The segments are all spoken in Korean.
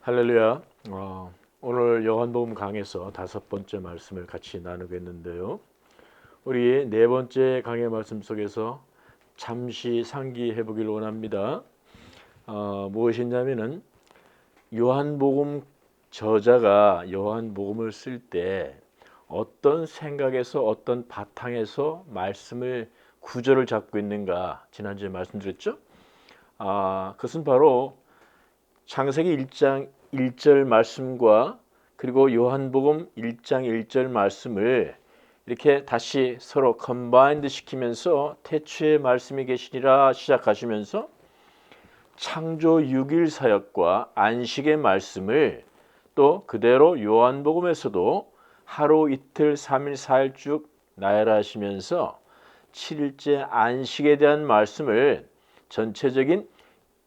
할렐루야. 오늘 요한복음 강에서 5번째 말씀을 같이 나누겠는데요. 우리 4번째 강의 말씀 속에서 잠시 상기해 보길 원합니다. 무엇이냐면은 요한복음 저자가 요한복음을 쓸 때 어떤 생각에서 어떤 바탕에서 말씀을 구절을 잡고 있는가 지난주에 말씀드렸죠. 그것은 바로 창세기 1장 1절 말씀과 그리고 요한복음 1장 1절 말씀을 이렇게 다시 서로 컨바인드 시키면서 태초에 말씀이 계시니라 시작하시면서 창조 6일 사역과 안식의 말씀을 또 그대로 요한복음에서도 하루 이틀 3일 4일 쭉 나열하시면서 7일째 안식에 대한 말씀을 전체적인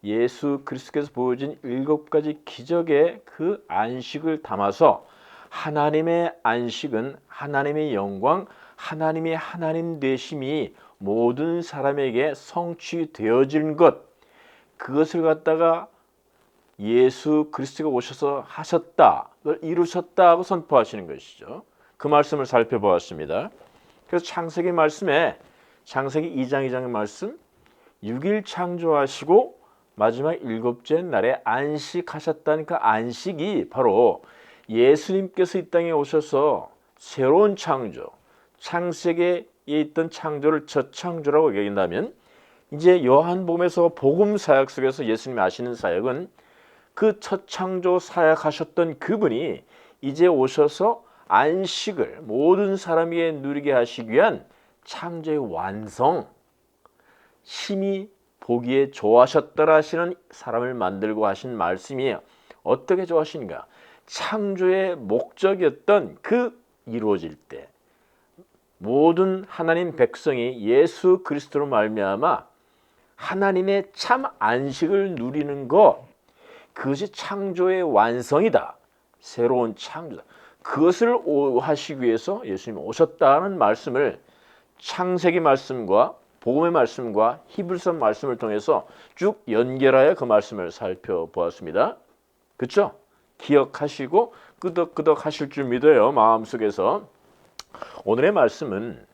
예수 그리스도께서 보여준 7가지 기적의 그 안식을 담아서 하나님의 안식은 하나님의 영광, 하나님의 하나님 되심이 모든 사람에게 성취되어진 것, 그것을 갖다가 예수 그리스도가 오셔서 하셨다, 그걸 이루셨다고 선포하시는 것이죠. 그 말씀을 살펴보았습니다. 그래서 창세기 말씀에 창세기 2장 2장의 말씀 6일 창조하시고 마지막 7째 날에 안식하셨다니까 안식이 바로 예수님께서 이 땅에 오셔서 새로운 창조, 창세기에 있던 창조를 첫 창조라고 여긴다면 이제 요한복음에서 복음 사역 속에서 예수님이 하시는 사역은 그 첫 창조 사역하셨던 그분이 이제 오셔서 안식을 모든 사람에게 누리게 하시기 위한 창조의 완성, 심히 보기에 좋아하셨더라 하시는 사람을 만들고 하신 말씀이에요. 어떻게 좋아하시는가? 창조의 목적이었던 그 이루어질 때 모든 하나님 백성이 예수 그리스도로 말미암아 하나님의 참 안식을 누리는 것, 그것이 창조의 완성이다. 새로운 창조다. 그것을 하시기 위해서 예수님이 오셨다는 말씀을 창세기 말씀과 복음의 말씀과 히브리서 말씀을 통해서 쭉 연결하여 그 말씀을 살펴보았습니다. 그렇죠? 기억하시고 끄덕끄덕 하실 줄 믿어요. 마음속에서. 오늘의 말씀은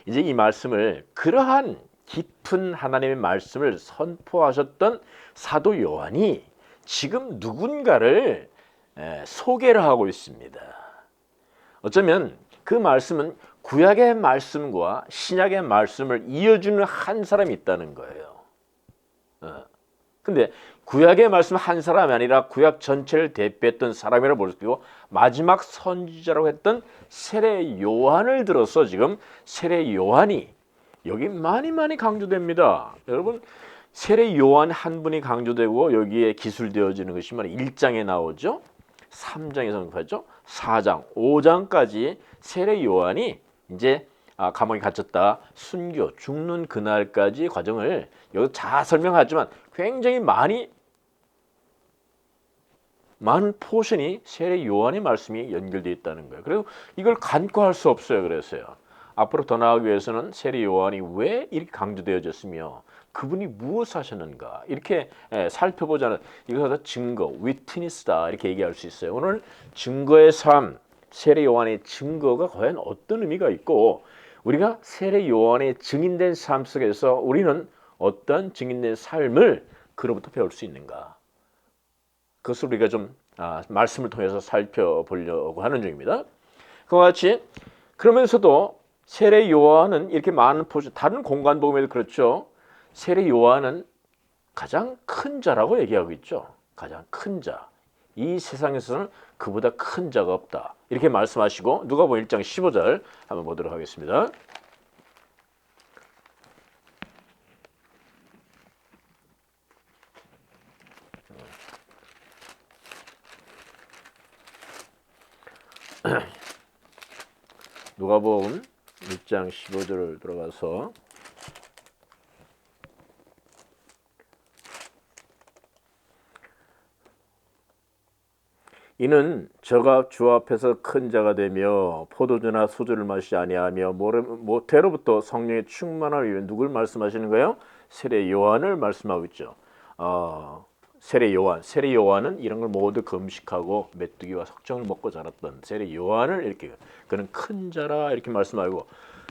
이제 이 말씀을 그러한 깊은 하나님의 말씀을 선포하셨던 사도 요한이 지금 누군가를 소개를 하고 있습니다. 어쩌면 그 말씀은 구약의 말씀과 신약의 말씀을 이어주는 한 사람이 있다는 거예요. 근데 구약의 말씀 한 사람이 아니라 구약 전체를 대표했던 사람이라고 볼 수 있고 마지막 선지자라고 했던 세례 요한을 들어서 지금 세례 요한이 여기 많이 강조됩니다. 여러분 세례 요한 한 분이 강조되고 여기에 기술되어지는 것이 1장에 나오죠. 3장에서 나오죠. 4장, 5장까지 세례 요한이 이제 감옥에 갇혔다 순교 죽는 그날까지 과정을 여기 다 설명하지만 굉장히 많은 포션이 세례 요한의 말씀이 연결되어 있다는 거예요. 그리고 이걸 간과할 수 없어요. 그래서요. 앞으로 더 나아가기 위해서는 세례 요한이 왜 이렇게 강조되어졌으며 그분이 무엇을 하셨는가 이렇게 살펴보자는 이것을 증거, 위트니스다 이렇게 얘기할 수 있어요. 오늘 증거의 삶, 세례 요한의 증거가 과연 어떤 의미가 있고 우리가 세례 요한의 증인된 삶 속에서 우리는 어떤 증인된 삶을 그로부터 배울 수 있는가? 그것을 우리가 좀 말씀을 통해서 살펴보려고 하는 중입니다. 그와 같이 그러면서도 세례 요한은 이렇게 많은 포션, 다른 공간 복음에도 그렇죠. 세례 요한은 가장 큰 자라고 얘기하고 있죠. 가장 큰 자. 이 세상에서는 그보다 큰 자가 없다. 이렇게 말씀하시고 누가복음 1장 15절 한번 보도록 하겠습니다. 누가복음 1장 15절을 들어가서 이는 저가 주 앞에서 큰 자가 되며 포도주나 소주를 마시지 아니하며 모태로부터 성령의 충만함을 위해 누굴 말씀하시는 거예요? 세례 요한을 말씀하고 있죠. 세례 요한은 이런 걸 모두 금식하고 메뚜기와 석정을 먹고 자랐던 세례 요한을 이렇게 그는 큰 자라 이렇게 말씀하고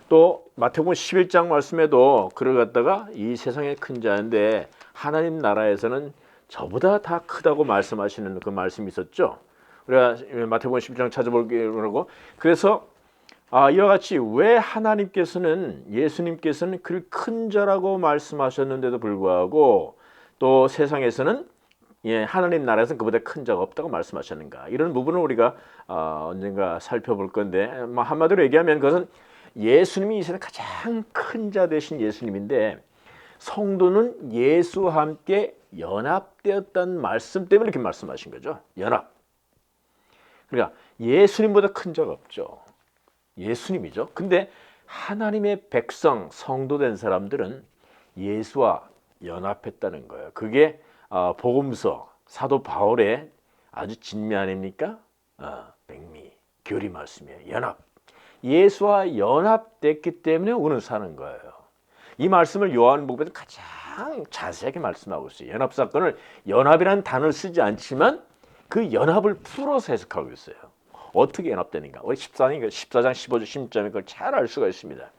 또 마태복음 11장 말씀에도 그를 갖다가 이 세상의 큰 자인데 하나님 나라에서는 저보다 다 크다고 말씀하시는 그 말씀이 있었죠. 우리가 마태복음 11장 찾아보려고 그래서 이와 같이 왜 예수님께서는 그를 큰 자라고 말씀하셨는데도 불구하고 또 세상에서는 하나님 나라에서는 그보다 큰 자가 없다고 말씀하셨는가 이런 부분을 우리가 언젠가 살펴볼 건데 한마디로 얘기하면 그것은 예수님이 이 세상 가장 큰 자 되신 예수님인데 성도는 예수와 함께 연합되었다는 말씀 때문에 이렇게 말씀하신 거죠. 연합. 그러니까 예수님보다 큰 자가 없죠. 예수님이죠. 근데 하나님의 백성, 성도된 사람들은 예수와 연합했다는 거예요. 그게 복음서 사도 바울의 아주 진미 아닙니까? 백미, 교리 말씀이에요. 연합. 예수와 연합됐기 때문에 우리는 사는 거예요. 이 말씀을 요한복음에서 가장 자세하게 말씀하고 있어요. 연합 사건을 연합이라는 단어를 쓰지 않지만 그 연합을 풀어서 해석하고 있어요. 어떻게 연합되는가? 우리 14장 15절 16절에 그걸 잘 알 수가 있습니다.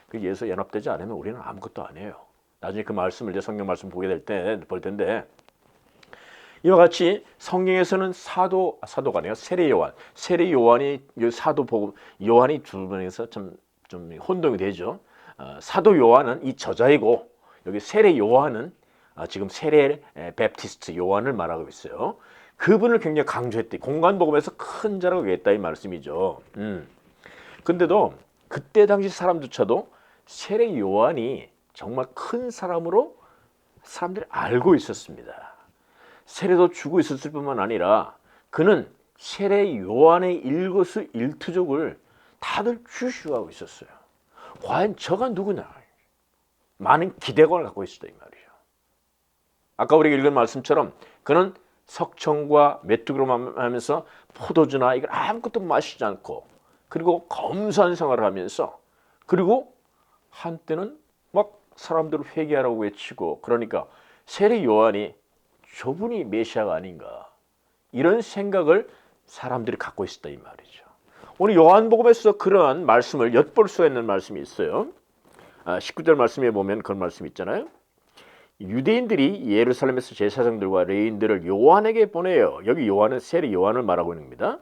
그 예수 연합되지 않으면 우리는 아무것도 아니에요. 나중에 그 말씀을 이제 성경 말씀 보게 볼 텐데 이와 같이 성경에서는 사도가 아니라 세례 요한이 사도 복음 요한이 두 명에서 좀 혼동이 되죠. 사도 요한은 이 저자이고 여기 세례 요한은 지금 세례 베프티스트 요한을 말하고 있어요. 그분을 굉장히 강조했대. 공간복음에서 큰 자라고 얘기했다 이 말씀이죠. 근데도 그때 당시 사람조차도 세례 요한이 정말 큰 사람으로 사람들이 알고 있었습니다. 세례도 주고 있었을 뿐만 아니라 그는 세례 요한의 일거수일투족을 다들 주시하고 있었어요. 과연 저가 누구냐? 많은 기대감을 갖고 있었다 이 말이에요. 아까 우리가 읽은 말씀처럼 그는 석청과 메뚜기로만 하면서 포도주나 이걸 아무것도 마시지 않고 그리고 검소한 생활을 하면서 그리고 한때는 막 사람들을 회개하라고 외치고 그러니까 세례 요한이 저분이 메시아가 아닌가 이런 생각을 사람들이 갖고 있었다 이 말이죠. 오늘 요한복음에서 그러한 말씀을 엿볼 수 있는 말씀이 있어요. 19절 말씀에 보면 그런 말씀이 있잖아요. 유대인들이 예루살렘에서 제사장들과 레위인들을 요한에게 보내요. 여기 요한은 세례 요한을 말하고 있는 겁니다.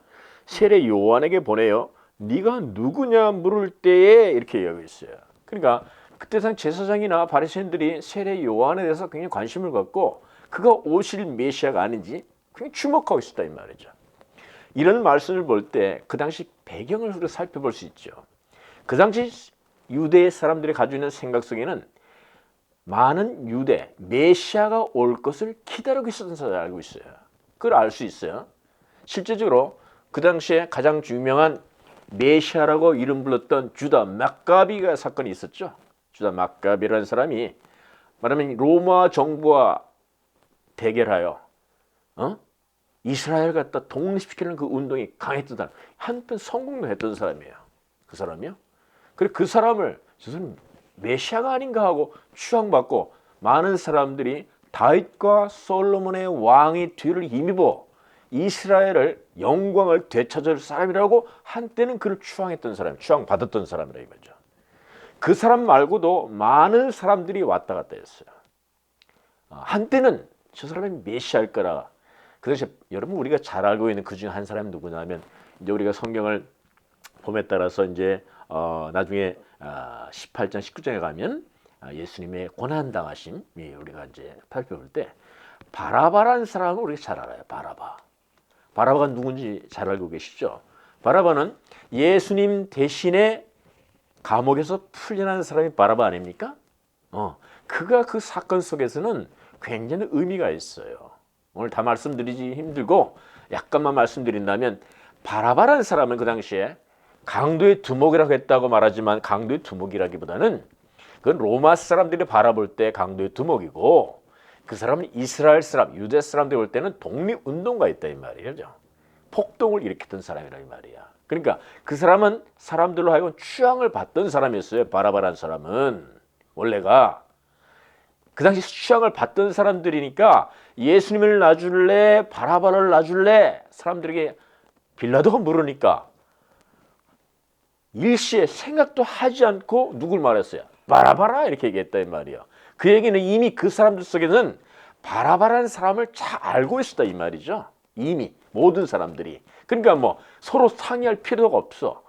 세례 요한에게 보내요. 네가 누구냐 물을 때에 이렇게 여기 있어요. 그러니까 그때 당 제사장이나 바리새인들이 세례 요한에 대해서 굉장히 관심을 갖고 그가 오실 메시아가 아닌지 굉장히 주목하고 있었다 이 말이죠. 이런 말씀을 볼 때 그 당시 배경을 우리가 살펴볼 수 있죠. 그 당시 유대 사람들이 가지고 있는 생각 속에는 많은 유대 메시아가 올 것을 기다리고 있었던 사람을 알고 있어요. 그걸 알 수 있어요. 실제적으로 그 당시에 가장 유명한 메시아라고 이름 불렀던 주다 막가비가 사건이 있었죠. 주다 막가비라는 사람이 말하면 로마 정부와 대결하여 이스라엘 갖다 독립시키는 그 운동이 강했던 사람, 한편 성공도 했던 사람이에요. 그 사람이요. 그리고 그 사람을 저 사람 메시아가 아닌가 하고 추앙받고 많은 사람들이 다윗과 솔로몬의 왕의 뒤를 힘입어 이스라엘을 영광을 되찾을 사람이라고 한때는 그를 추앙했던 사람, 추앙받았던 사람이라 이거죠. 그 사람 말고도 많은 사람들이 왔다 갔다 했어요. 한때는 저 사람이 메시아일 거라. 그 당시에 여러분 우리가 잘 알고 있는 그 중에 한 사람이 누구냐면 이제 우리가 성경을 봄에 따라서 이제 나중에 18장 19장에 가면 예수님의 고난 당하심 우리가 이제 살펴볼 때 바라바라는 사람을 우리가 잘 알아요. 바라바가 누군지 잘 알고 계시죠? 바라바는 예수님 대신에 감옥에서 풀려난 사람이 바라바 아닙니까? 그가 그 사건 속에서는 굉장히 의미가 있어요. 오늘 다 말씀드리기 힘들고 약간만 말씀드린다면 바라바라는 사람은 그 당시에 강도의 두목이라고 했다고 말하지만 강도의 두목이라기보다는 그건 로마 사람들이 바라볼 때 강도의 두목이고 그 사람은 이스라엘 사람, 유대 사람들이 볼 때는 독립운동가 있다 이 말이에요. 폭동을 일으켰던 사람이라 이 말이야. 그러니까 그 사람은 사람들로 하여금 추앙을 받던 사람이었어요. 바라바라는 사람은 원래가 그 당시 수양을 받던 사람들이니까 예수님을 놔줄래 바라바를 놔줄래 사람들에게 빌라도가 물으니까 일시에 생각도 하지 않고 누굴 말했어요? 바라바라 이렇게 얘기했단 말이에요. 그 얘기는 이미 그 사람들 속에는 바라바라는 사람을 잘 알고 있었다 이 말이죠. 이미 모든 사람들이. 그러니까 뭐 서로 상의할 필요가 없어.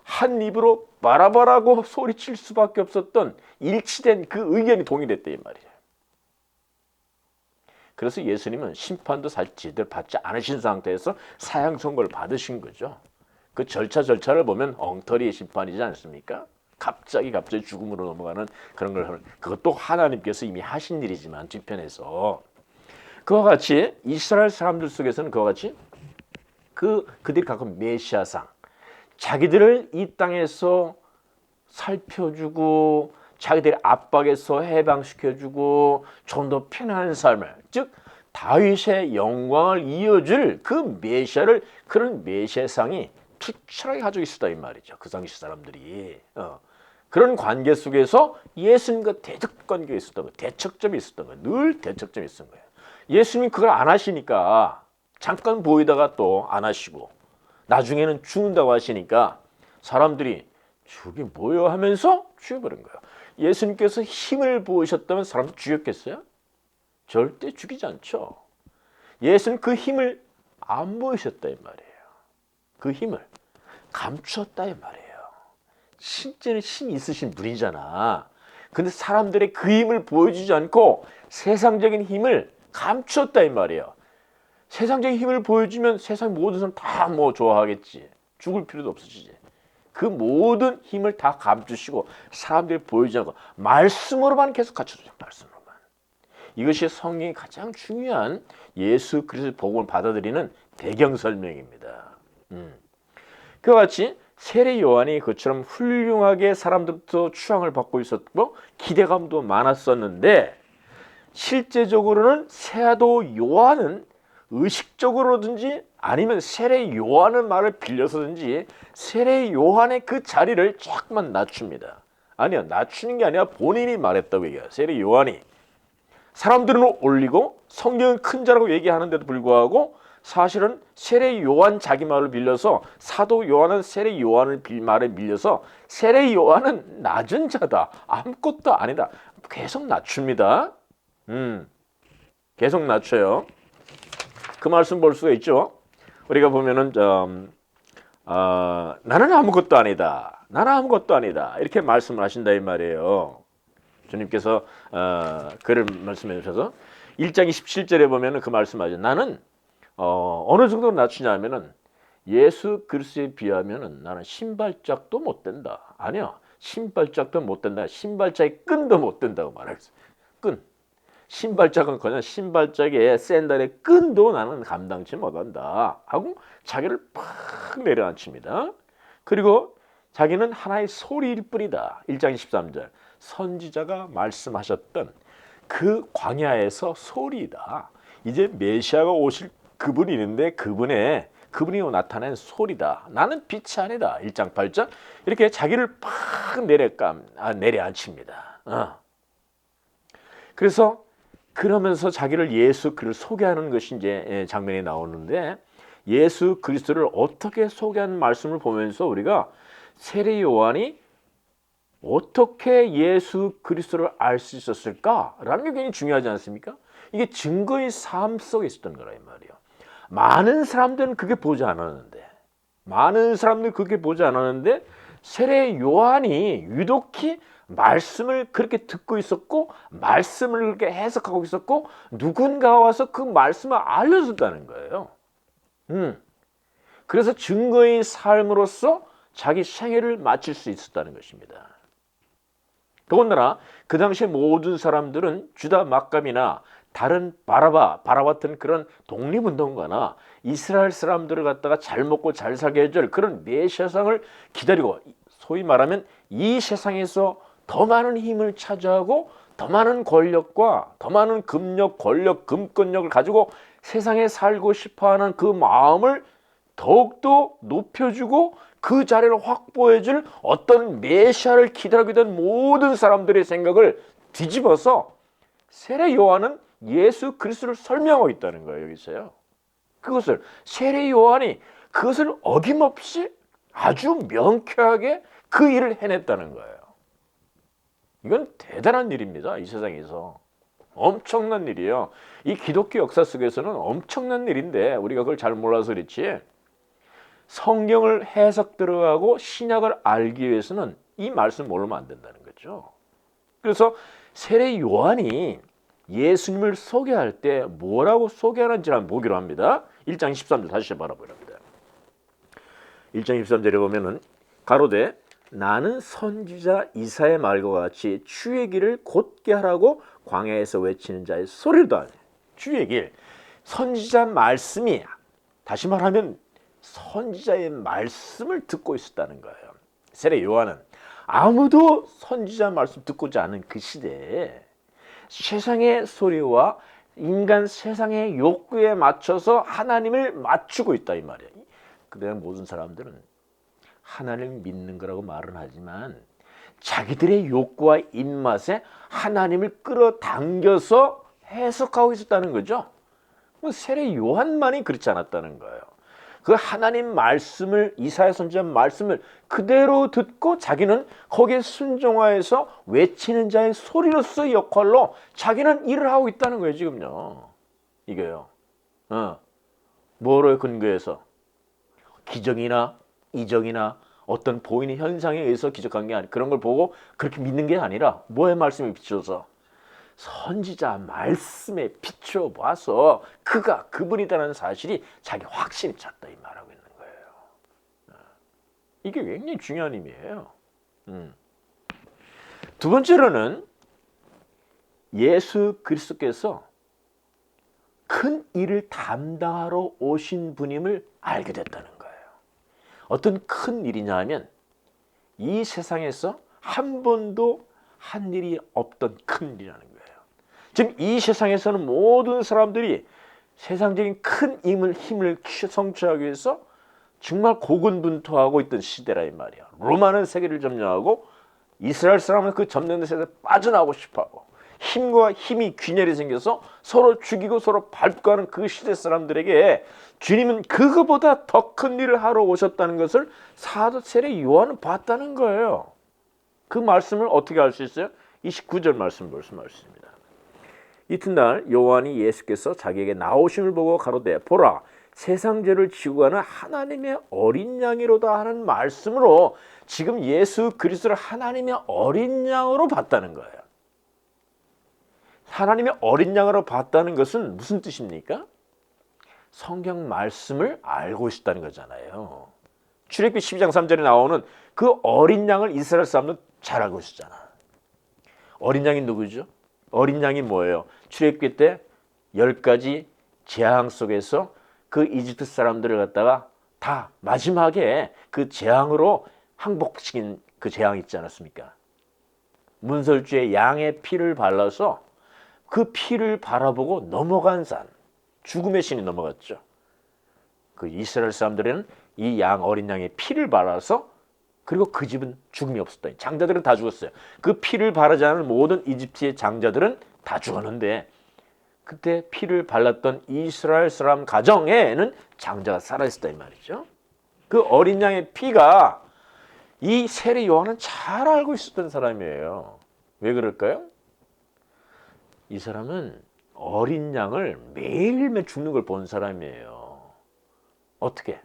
한 입으로 바라바라고 소리칠 수밖에 없었던 일치된 그 의견이 동일했다 이 말이에요. 그래서 예수님은 심판도 사실 제대로 받지 않으신 상태에서 사형 선고를 받으신 거죠. 그 절차를 보면 엉터리의 심판이지 않습니까? 갑자기 죽음으로 넘어가는 그런 걸 그것도 하나님께서 이미 하신 일이지만 뒤편에서 그와 같이 이스라엘 사람들 속에서는 그와 같이 그들이 갖고 메시아상 자기들을 이 땅에서 살펴주고 자기들의 압박에서 해방시켜주고 좀 더 편안한 삶을 즉 다윗의 영광을 이어줄 그 메시아를 그런 메시아상이 투철하게 가지고 있었다 이 말이죠. 그 당시 사람들이 그런 관계 속에서 예수님과 대적 관계가 있었던 거예요. 대척점이 있었던 거예요. 늘 대척점이 있었던 거예요. 예수님이 그걸 안 하시니까 잠깐 보이다가 또 안 하시고 나중에는 죽는다고 하시니까 사람들이 저게 뭐야 하면서 죽여버린 거예요. 예수님께서 힘을 보이셨다면 사람들 죽였겠어요? 절대 죽이지 않죠. 예수는 그 힘을 안 보이셨다 이 말이에요. 그 힘을 감추었다 이 말이에요. 실제는 힘이 있으신 분이잖아. 근데 사람들의 그 힘을 보여주지 않고 세상적인 힘을 감추었다 이 말이에요. 세상적인 힘을 보여주면 세상 모든 사람 다 뭐 좋아하겠지. 죽을 필요도 없어지지. 그 모든 힘을 다 감추시고 사람들이 보여주지 않고 말씀으로만 계속 갖춰주죠. 말씀으로만. 이것이 성경이 가장 중요한 예수 그리스도의 복음을 받아들이는 배경 설명입니다. 그와 같이 세례 요한이 그처럼 훌륭하게 사람들부터 추앙을 받고 있었고 기대감도 많았었는데 실제적으로는 세아도 요한은 의식적으로든지 아니면 세례 요한의 말을 빌려서든지 세례 요한의 그 자리를 조금만 낮춥니다. 아니요, 낮추는 게 아니라 본인이 말했다고 얘기해요. 세례 요한이. 사람들은 올리고 성경은 큰 자라고 얘기하는데도 불구하고 사실은 세례 요한 자기 말을 빌려서 사도 요한은 세례 요한을 말에 밀려서 세례 요한은 낮은 자다. 아무것도 아니다. 계속 낮춥니다. 계속 낮춰요. 그 말씀 볼 수가 있죠. 우리가 보면은 나는 아무것도 아니다. 나는 아무것도 아니다. 이렇게 말씀을 하신다 이 말이에요. 주님께서 그를 말씀해 주셔서 1장 27절에 보면은 그 말씀하죠. 나는 어느 정도 낮추냐면은 예수 그리스도에 비하면은 나는 신발짝도 못 된다. 아니요. 신발짝도 못 된다. 신발짝의 끈도 못 된다고 말했어요. 끈. 신발짝은 그냥 신발짝의 샌들의 끈도 나는 감당치 못한다 하고 자기를 팍 내려앉힙니다. 그리고 자기는 하나의 소리일 뿐이다. 1장 23절 선지자가 말씀하셨던 그 광야에서 소리이다. 이제 메시아가 오실 그분이 있는데 그분이 나타낸 소리다. 나는 빛이 아니다. 1장 8절 이렇게 자기를 팍 내려앉힙니다. 그래서 그러면서 자기를 예수 그리스도를 소개하는 것이 이제 장면이 나오는데 예수 그리스도를 어떻게 소개하는 말씀을 보면서 우리가 세례 요한이 어떻게 예수 그리스도를 알 수 있었을까라는 게 굉장히 중요하지 않습니까? 이게 증거의 삶 속에 있었던 거라 이 말이에요. 많은 사람들은 그게 보지 않았는데 세례 요한이 유독히 말씀을 그렇게 듣고 있었고 말씀을 그렇게 해석하고 있었고 누군가가 와서 그 말씀을 알려줬다는 거예요. 그래서 증거의 삶으로서 자기 생애를 마칠 수 있었다는 것입니다. 더군다나 그 당시에 모든 사람들은 주다 막감이나 다른 바라바 같은 그런 독립운동가나 이스라엘 사람들을 갖다가 잘 먹고 잘 살게 해줄 그런 메시아상을 기다리고 소위 말하면 이 세상에서 더 많은 힘을 차지하고 더 많은 권력과 더 많은 금력, 권력, 금권력을 가지고 세상에 살고 싶어하는 그 마음을 더욱더 높여주고 그 자리를 확보해줄 어떤 메시아를 기다리게 된 모든 사람들의 생각을 뒤집어서 세례 요한은 예수 그리스도를 설명하고 있다는 거예요. 여기서요. 그것을 세례 요한이 그것을 어김없이 아주 명쾌하게 그 일을 해냈다는 거예요. 이건 대단한 일입니다. 이 세상에서. 엄청난 일이에요. 이 기독교 역사 속에서는 엄청난 일인데 우리가 그걸 잘 몰라서 그렇지, 성경을 해석 들어가고 신약을 알기 위해서는 이 말씀 모르면 안 된다는 거죠. 그래서 세례 요한이 예수님을 소개할 때 뭐라고 소개하는지 한번 보기로 합니다. 1장 13절 다시 바라보랍니다. 1장 13절에 보면은 가로되 나는 선지자 이사야의 말과 같이 주의 길을 곧게 하라고 광야에서 외치는 자의 소리도 하네. 주의 길, 선지자 말씀이, 다시 말하면 선지자의 말씀을 듣고 있었다는 거예요. 세례 요한은 아무도 선지자 말씀 듣고지 않은 그 시대에 세상의 소리와 인간 세상의 욕구에 맞춰서 하나님을 맞추고 있다 이 말이에요. 그때 모든 사람들은 하나님을 믿는 거라고 말은 하지만 자기들의 욕구와 입맛에 하나님을 끌어당겨서 해석하고 있었다는 거죠. 세례 요한만이 그렇지 않았다는 거예요. 그 하나님 말씀을, 이사야 선지자 말씀을 그대로 듣고 자기는 거기에 순종하여서 외치는 자의 소리로서의 역할로 자기는 일을 하고 있다는 거예요. 지금요. 이게요. 뭐로 근거해서? 기적이나 이적이나 어떤 보이는 현상에 의해서 기적한 게 아니라, 그런 걸 보고 그렇게 믿는 게 아니라 뭐의 말씀에 비춰서? 선지자 말씀에 비춰 봐서 그가 그분이다라는 사실이 자기 확신이 찼다 이 말하고 있는 거예요. 이게 굉장히 중요한 의미예요. 두 번째로는 예수 그리스도께서 큰 일을 담당하러 오신 분임을 알게 됐다는 거예요. 어떤 큰 일이냐 하면 이 세상에서 한 번도 한 일이 없던 큰 일이라는 거예요. 지금 이 세상에서는 모든 사람들이 세상적인 큰 힘을 성취하기 위해서 정말 고군분투하고 있던 시대라 이 말이야. 로마는 세계를 점령하고 이스라엘 사람은 그 점령된 세계에 빠져나오고 싶어하고 힘과 힘이 균열이 생겨서 서로 죽이고 서로 밟고 하는 그 시대 사람들에게 주님은 그거보다 더 큰 일을 하러 오셨다는 것을 사도 세례 요한은 봤다는 거예요. 그 말씀을 어떻게 알 수 있어요? 29절 말씀 볼 수 있습니다. 이튿날 요한이 예수께서 자기에게 나오심을 보고 가로되 보라 세상 죄를 지고 가는 하나님의 어린 양이로다 하는 말씀으로 지금 예수 그리스도를 하나님의 어린 양으로 봤다는 거예요. 하나님의 어린 양으로 봤다는 것은 무슨 뜻입니까? 성경 말씀을 알고 있다는 거잖아요. 출애굽기 12장 3절에 나오는 그 어린 양을 이스라엘 사람은 잘 알고 있었잖아. 어린 양이 누구죠? 어린 양이 뭐예요? 출애굽기 때 10가지 재앙 속에서 그 이집트 사람들을 갖다가 다 마지막에 그 재앙으로 항복시킨 그 재앙 있지 않았습니까? 문설주에 양의 피를 발라서 그 피를 바라보고 넘어간 산, 죽음의 신이 넘어갔죠. 그 이스라엘 사람들은 이 어린 양의 피를 발라서, 그리고 그 집은 죽음이 없었다. 장자들은 다 죽었어요. 그 피를 바르지 않은 모든 이집트의 장자들은 다 죽었는데 그때 피를 발랐던 이스라엘 사람 가정에는 장자가 살아있었다 이 말이죠. 그 어린 양의 피가 이 세례 요한은 잘 알고 있었던 사람이에요. 왜 그럴까요? 이 사람은 어린 양을 매일매일 죽는 걸 본 사람이에요. 어떻게?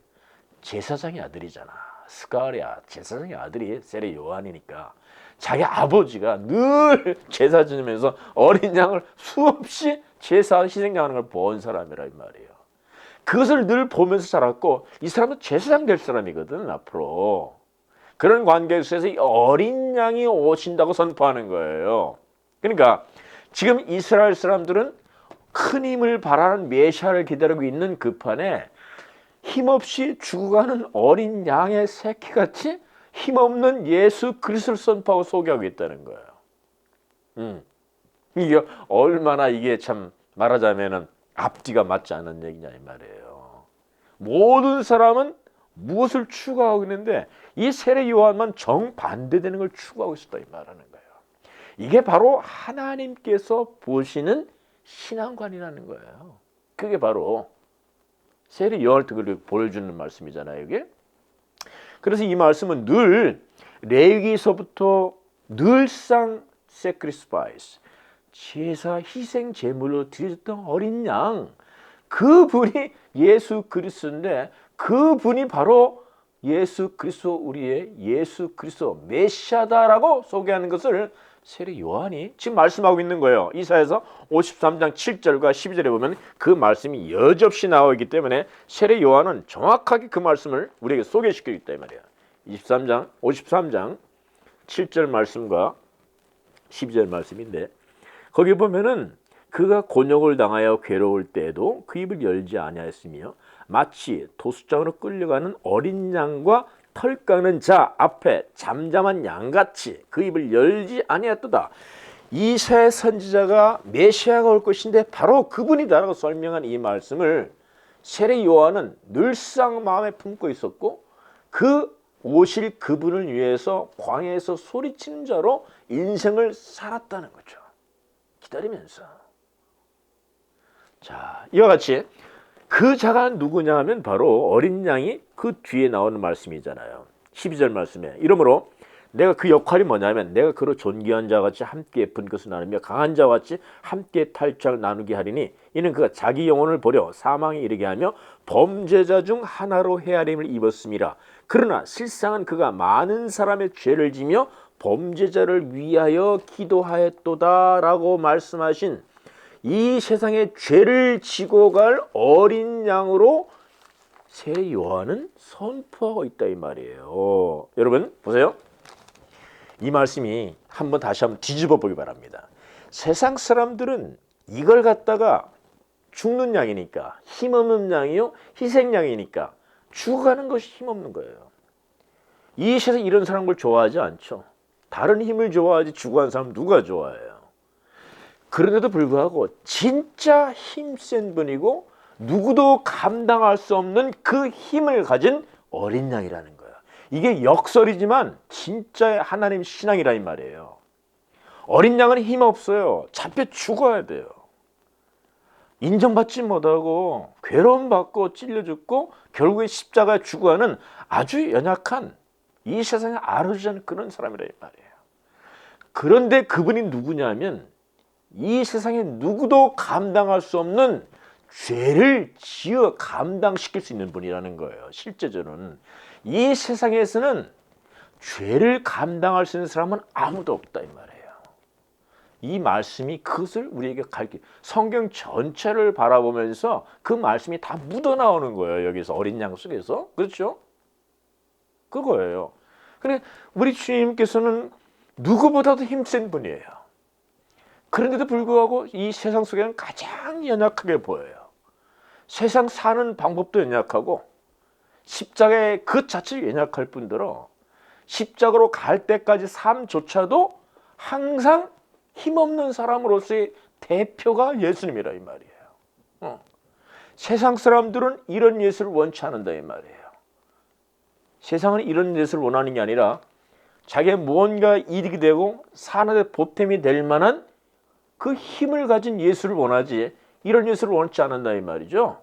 제사장의 아들이잖아. 스가랴 제사장의 아들이 세례 요한이니까 자기 아버지가 늘 제사 지내면서 어린 양을 수없이 제사 희생양하는 걸 본 사람이라 이 말이에요. 그것을 늘 보면서 자랐고 이 사람은 제사장 될 사람이거든 앞으로. 그런 관계 속에서 이 어린 양이 오신다고 선포하는 거예요. 그러니까 지금 이스라엘 사람들은 큰 힘을 바라는 메시아를 기다리고 있는 그 판에 힘없이 죽어가는 어린 양의 새끼같이 힘없는 예수 그리스도를 선포하고 소개하고 있다는 거예요. 이게 얼마나 이게 참 말하자면은 앞뒤가 맞지 않는 얘기냐 이 말이에요. 모든 사람은 무엇을 추구하고 있는데 이 세례 요한만 정반대되는 걸 추구하고 있었다 이 말하는 거예요. 이게 바로 하나님께서 보시는 신앙관이라는 거예요. 그게 바로 세례 요한을 통해 보여주는 말씀이잖아요. 이게. 그래서 이 말씀은 늘 레위기서부터 늘상 sacrifice, 제사 희생 제물로 드렸던 어린 양, 그분이 예수 그리스도인데 그분이 바로 예수 그리스도, 우리의 예수 그리스도 메시아다라고 소개하는 것을 세례 요한이 지금 말씀하고 있는 거예요. 이사야서 53장 7절과 12절에 보면 그 말씀이 여지없이 나와 있기 때문에 세례 요한은 정확하게 그 말씀을 우리에게 소개시키고 있다 이 말이에요. 53장 7절 말씀과 12절 말씀인데 거기 보면은 그가 곤욕을 당하여 괴로울 때에도 그 입을 열지 아니하였으며 마치 도수장으로 끌려가는 어린 양과 털 깎는 자 앞에 잠잠한 양같이 그 입을 열지 아니하였도다. 이사야 선지자가 메시아가 올 것인데 바로 그분이다라고 설명한 이 말씀을 세례 요한은 늘상 마음에 품고 있었고 그 오실 그분을 위해서 광야에서 소리치는 자로 인생을 살았다는 거죠. 기다리면서. 자, 이와 같이 그 자가 누구냐 하면 바로 어린 양이 그 뒤에 나오는 말씀이잖아요. 12절 말씀에 이러므로 내가 그 역할이 뭐냐면 내가 그로 존귀한 자와 같이 함께 예쁜 것을 나누며 강한 자와 같이 함께 탈취를 나누게 하리니 이는 그가 자기 영혼을 버려 사망에 이르게 하며 범죄자 중 하나로 헤아림을 입었음이라. 그러나 실상은 그가 많은 사람의 죄를 지며 범죄자를 위하여 기도하였도다라고 말씀하신 이 세상의 죄를 지고 갈 어린 양으로 세례 요한은 선포하고 있다 이 말이에요. 여러분 보세요. 이 말씀이 다시 한번 뒤집어 보기 바랍니다. 세상 사람들은 이걸 갖다가 죽는 양이니까 힘없는 양이요 희생양이니까 죽어가는 것이 힘없는 거예요. 이 세상 이런 사람 걸 좋아하지 않죠. 다른 힘을 좋아하지 죽어가는 사람 누가 좋아해요. 그런데도 불구하고 진짜 힘센 분이고 누구도 감당할 수 없는 그 힘을 가진 어린 양이라는 거예요. 이게 역설이지만 진짜 하나님 신앙이란 말이에요. 어린 양은 힘 없어요. 잡혀 죽어야 돼요. 인정받지 못하고 괴로움받고 찔려 죽고 결국에 십자가에 죽어가는 아주 연약한 이 세상에 아르지 않은 그런 사람이란 말이에요. 그런데 그분이 누구냐면 이 세상에 누구도 감당할 수 없는 죄를 지어 감당시킬 수 있는 분이라는 거예요. 실제적으로는 이 세상에서는 죄를 감당할 수 있는 사람은 아무도 없다 이 말이에요. 이 말씀이 그것을 우리에게 가르치 성경 전체를 바라보면서 그 말씀이 다 묻어나오는 거예요. 여기서 어린 양 속에서. 그렇죠? 그거예요. 그런데 우리 주님께서는 누구보다도 힘센 분이에요. 그런데도 불구하고 이 세상 속에는 가장 연약하게 보여요. 세상 사는 방법도 연약하고 십자가의 그 자체가 연약할 뿐더러 십자가로 갈 때까지 삶조차도 항상 힘없는 사람으로서의 대표가 예수님이라 이 말이에요. 세상 사람들은 이런 예수를 원치 않는다 이 말이에요. 세상은 이런 예수를 원하는 게 아니라 자기의 무언가 이득이 되고 사는데 보탬이 될 만한 그 힘을 가진 예수를 원하지 이런 예수를 원치 않는다 이 말이죠.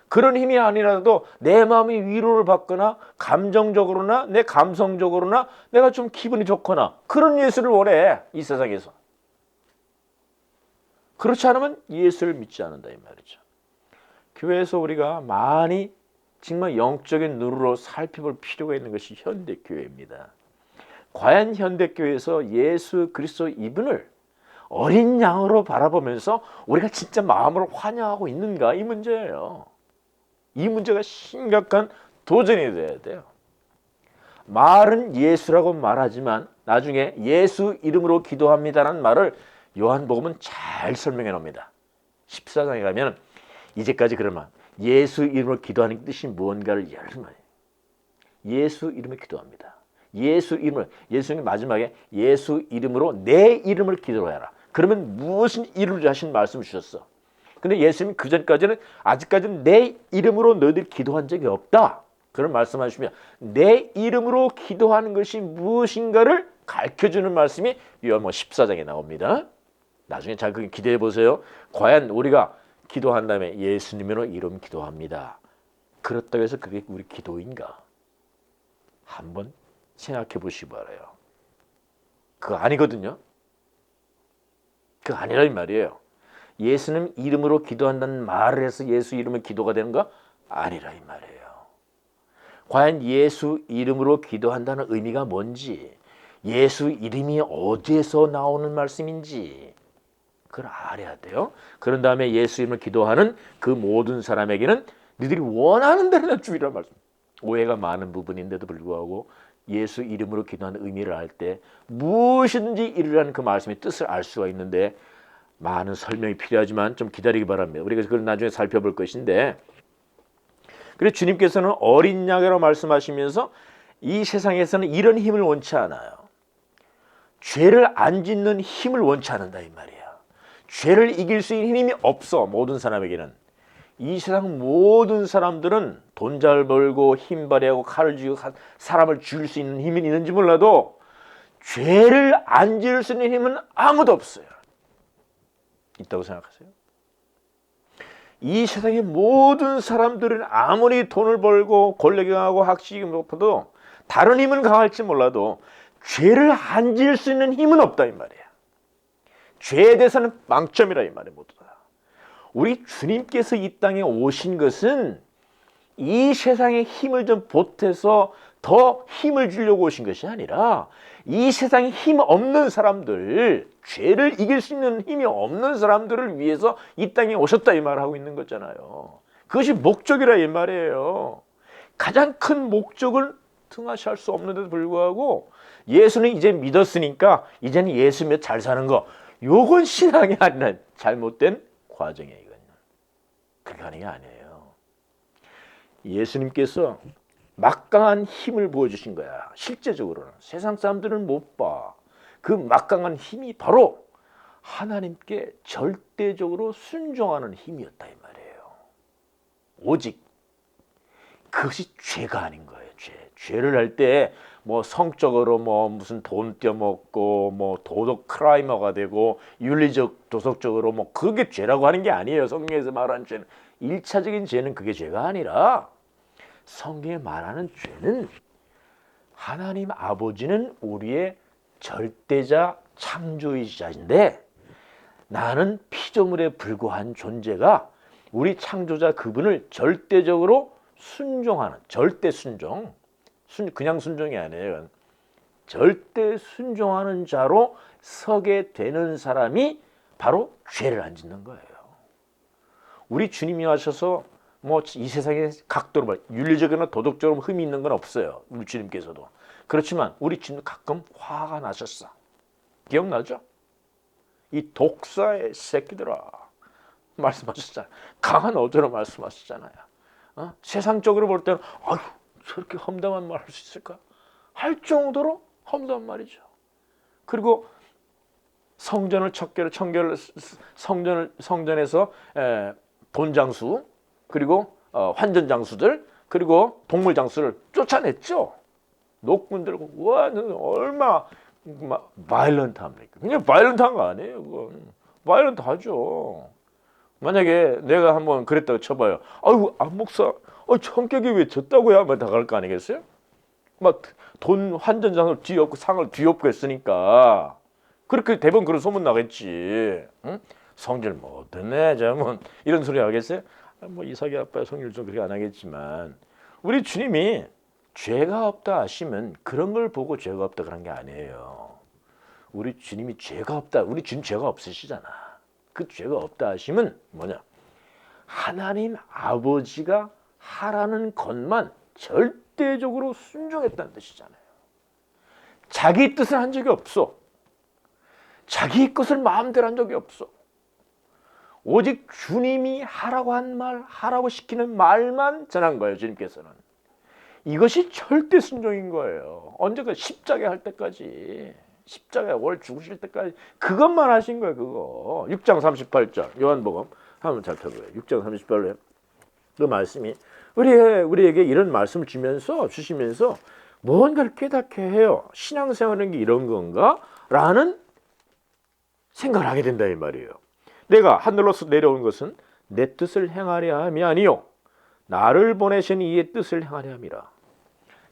그런 힘이 아니라도 내 마음이 위로를 받거나 감정적으로나 내 감성적으로나 내가 좀 기분이 좋거나 그런 예수를 원해 이 세상에서. 그렇지 않으면 예수를 믿지 않는다 이 말이죠. 교회에서 우리가 많이 정말 영적인 눈으로 살펴볼 필요가 있는 것이 현대교회입니다. 과연 현대교회에서 예수 그리스도 이분을 어린 양으로 바라보면서 우리가 진짜 마음으로 환영하고 있는가 이 문제예요. 이 문제가 심각한 도전이 돼야 돼요. 말은 예수라고 말하지만 나중에 예수 이름으로 기도합니다라는 말을 요한복음은 잘 설명해 놉니다. 14장에 가면 이제까지 그러면 예수 이름으로 기도하는 뜻이 무언가를 열면 예수 이름으로 기도합니다. 예수 이름을 예수님이 마지막에 예수 이름으로 내 이름을 기도해라. 그러면 무슨 이루려 하신 말씀을 주셨어. 근데 예수님이 그 전까지는 아직까지는 내 이름으로 너희들 기도한 적이 없다. 그런 말씀하시면 내 이름으로 기도하는 것이 무엇인가를 가르쳐주는 말씀이 요한복음 14장에 나옵니다. 나중에 잘 그렇게 기대해 보세요. 과연 우리가 기도한 다음에 예수님으로 이름 기도합니다. 그렇다고 해서 그게 우리 기도인가? 한번 생각해 보시기 바라요. 그거 아니거든요. 그거 아니란 말이에요. 예수님 이름으로 기도한다는 말을 해서 예수 이름의 기도가 되는가? 아니라 이 말이에요. 과연 예수 이름으로 기도한다는 의미가 뭔지, 예수 이름이 어디에서 나오는 말씀인지 그걸 알아야 돼요. 그런 다음에 예수 이름으로 기도하는 그 모든 사람에게는 너희들이 원하는 대로 주기란 말씀. 오해가 많은 부분인데도 불구하고 예수 이름으로 기도하는 의미를 알 때 무엇이든지 이루라는 그 말씀의 뜻을 알 수가 있는데 많은 설명이 필요하지만 좀 기다리기 바랍니다. 우리가 그걸 나중에 살펴볼 것인데, 그래서 주님께서는 어린 양이라고 말씀하시면서 이 세상에서는 이런 힘을 원치 않아요. 죄를 안 짓는 힘을 원치 않는다 이 말이야. 죄를 이길 수 있는 힘이 없어. 모든 사람에게는. 이 세상 모든 사람들은 돈 잘 벌고 힘 발휘하고 칼을 쥐고 사람을 죽일 수 있는 힘이 있는지 몰라도 죄를 안 지을 수 있는 힘은 아무도 없어요. 있다고 생각하세요? 이 세상의 모든 사람들은 아무리 돈을 벌고 권력이 강하고 학식이 높아도 다른 힘은 강할지 몰라도 죄를 안 지을 수 있는 힘은 없다 이 말이야. 죄에 대해서는 망점이라 이 말이야 모두 다. 우리 주님께서 이 땅에 오신 것은 이 세상의 힘을 좀 보태서 더 힘을 주려고 오신 것이 아니라 이 세상에 힘 없는 사람들, 죄를 이길 수 있는 힘이 없는 사람들을 위해서 이 땅에 오셨다 이 말을 하고 있는 거잖아요. 그것이 목적이라 이 말이에요. 가장 큰 목적을 등하시할 수 없는데도 불구하고 예수는 이제 믿었으니까 이제는 예수 믿어 잘 사는 거, 요건 신앙이 아니라 잘못된 과정이에요. 이건 그렇게 하는 게 아니에요. 예수님께서 막강한 힘을 보여주신 거야. 실제적으로는 세상 사람들은 못 봐. 그 막강한 힘이 바로 하나님께 절대적으로 순종하는 힘이었다 이 말이에요. 오직 그것이 죄가 아닌 거예요. 죄를 할 때 뭐 성적으로 뭐 무슨 돈 떼먹고 뭐 도덕 크라이머가 되고 윤리적 도덕적으로 뭐 그게 죄라고 하는 게 아니에요. 성경에서 말하는 죄는 1차적인 죄는 그게 죄가 아니라 성경에 말하는 죄는 하나님 아버지는 우리의 절대자 창조이자인데 나는 피조물에 불과한 존재가 우리 창조자 그분을 절대적으로 순종하는, 절대 순종, 그냥 순종이 아니에요. 절대 순종하는 자로 서게 되는 사람이 바로 죄를 안 짓는 거예요. 우리 주님이 하셔서 뭐 이 세상의 각도로 말, 윤리적이나 도덕적으로 흠이 있는 건 없어요. 우리 주님께서도. 그렇지만 우리 주님 가끔 화가 나셨어. 기억나죠? 이 독사의 새끼들아 말씀하셨잖아요. 강한 어조로 말씀하셨잖아요. 세상적으로 볼 때는 아유 저렇게 험담한 말 할 수 있을까? 할 정도로 험담한 말이죠. 그리고 성전을 성전에서 본장수 그리고 환전 장수들 그리고 동물 장수를 쫓아냈죠. 녹군들 와 얼마 바이런트합니까? 그냥 바이런트한 거 아니에요. 그건 바이런트하죠. 만약에 내가 한번 그랬다고 쳐봐요. 아유 안 목사, 성격이 왜 졌다고요? 하면 다 갈 거 아니겠어요? 막 돈 환전 장수를 뒤엎고 상을 뒤엎고 했으니까 그렇게 대부분 그런 소문 나겠지. 응? 성질 못했네, 저뭐 이런 소리 하겠어요? 뭐 이삭이 아빠 성질 좀 그렇게 안 하겠지만 우리 주님이 죄가 없다 하시면 그런 걸 보고 죄가 없다 그런 게 아니에요. 우리 주님이 죄가 없다, 우리 주님 죄가 없으시잖아. 그 죄가 없다 하시면 뭐냐? 하나님 아버지가 하라는 것만 절대적으로 순종했다는 뜻이잖아요. 자기 뜻을 한 적이 없어. 자기 것을 마음대로 한 적이 없어. 오직 주님이 하라고 한 말, 하라고 시키는 말만 전한 거예요. 주님께서는. 이것이 절대 순종인 거예요. 언제까 십자가 할 때까지, 십자가에 월 죽으실 때까지 그것만 하신 거예요. 그거. 6장 38절 요한복음 한번 잘 펴보세요. 6장 38절 그 말씀이 우리에게 이런 말씀을 주시면서 뭔가를 깨닫게 해요. 신앙생활은 게 이런 건가? 라는 생각을 하게 된다 이 말이에요. 내가 하늘로서 내려온 것은 내 뜻을 행하려 함이 아니요 나를 보내신 이의 뜻을 행하려 함이라.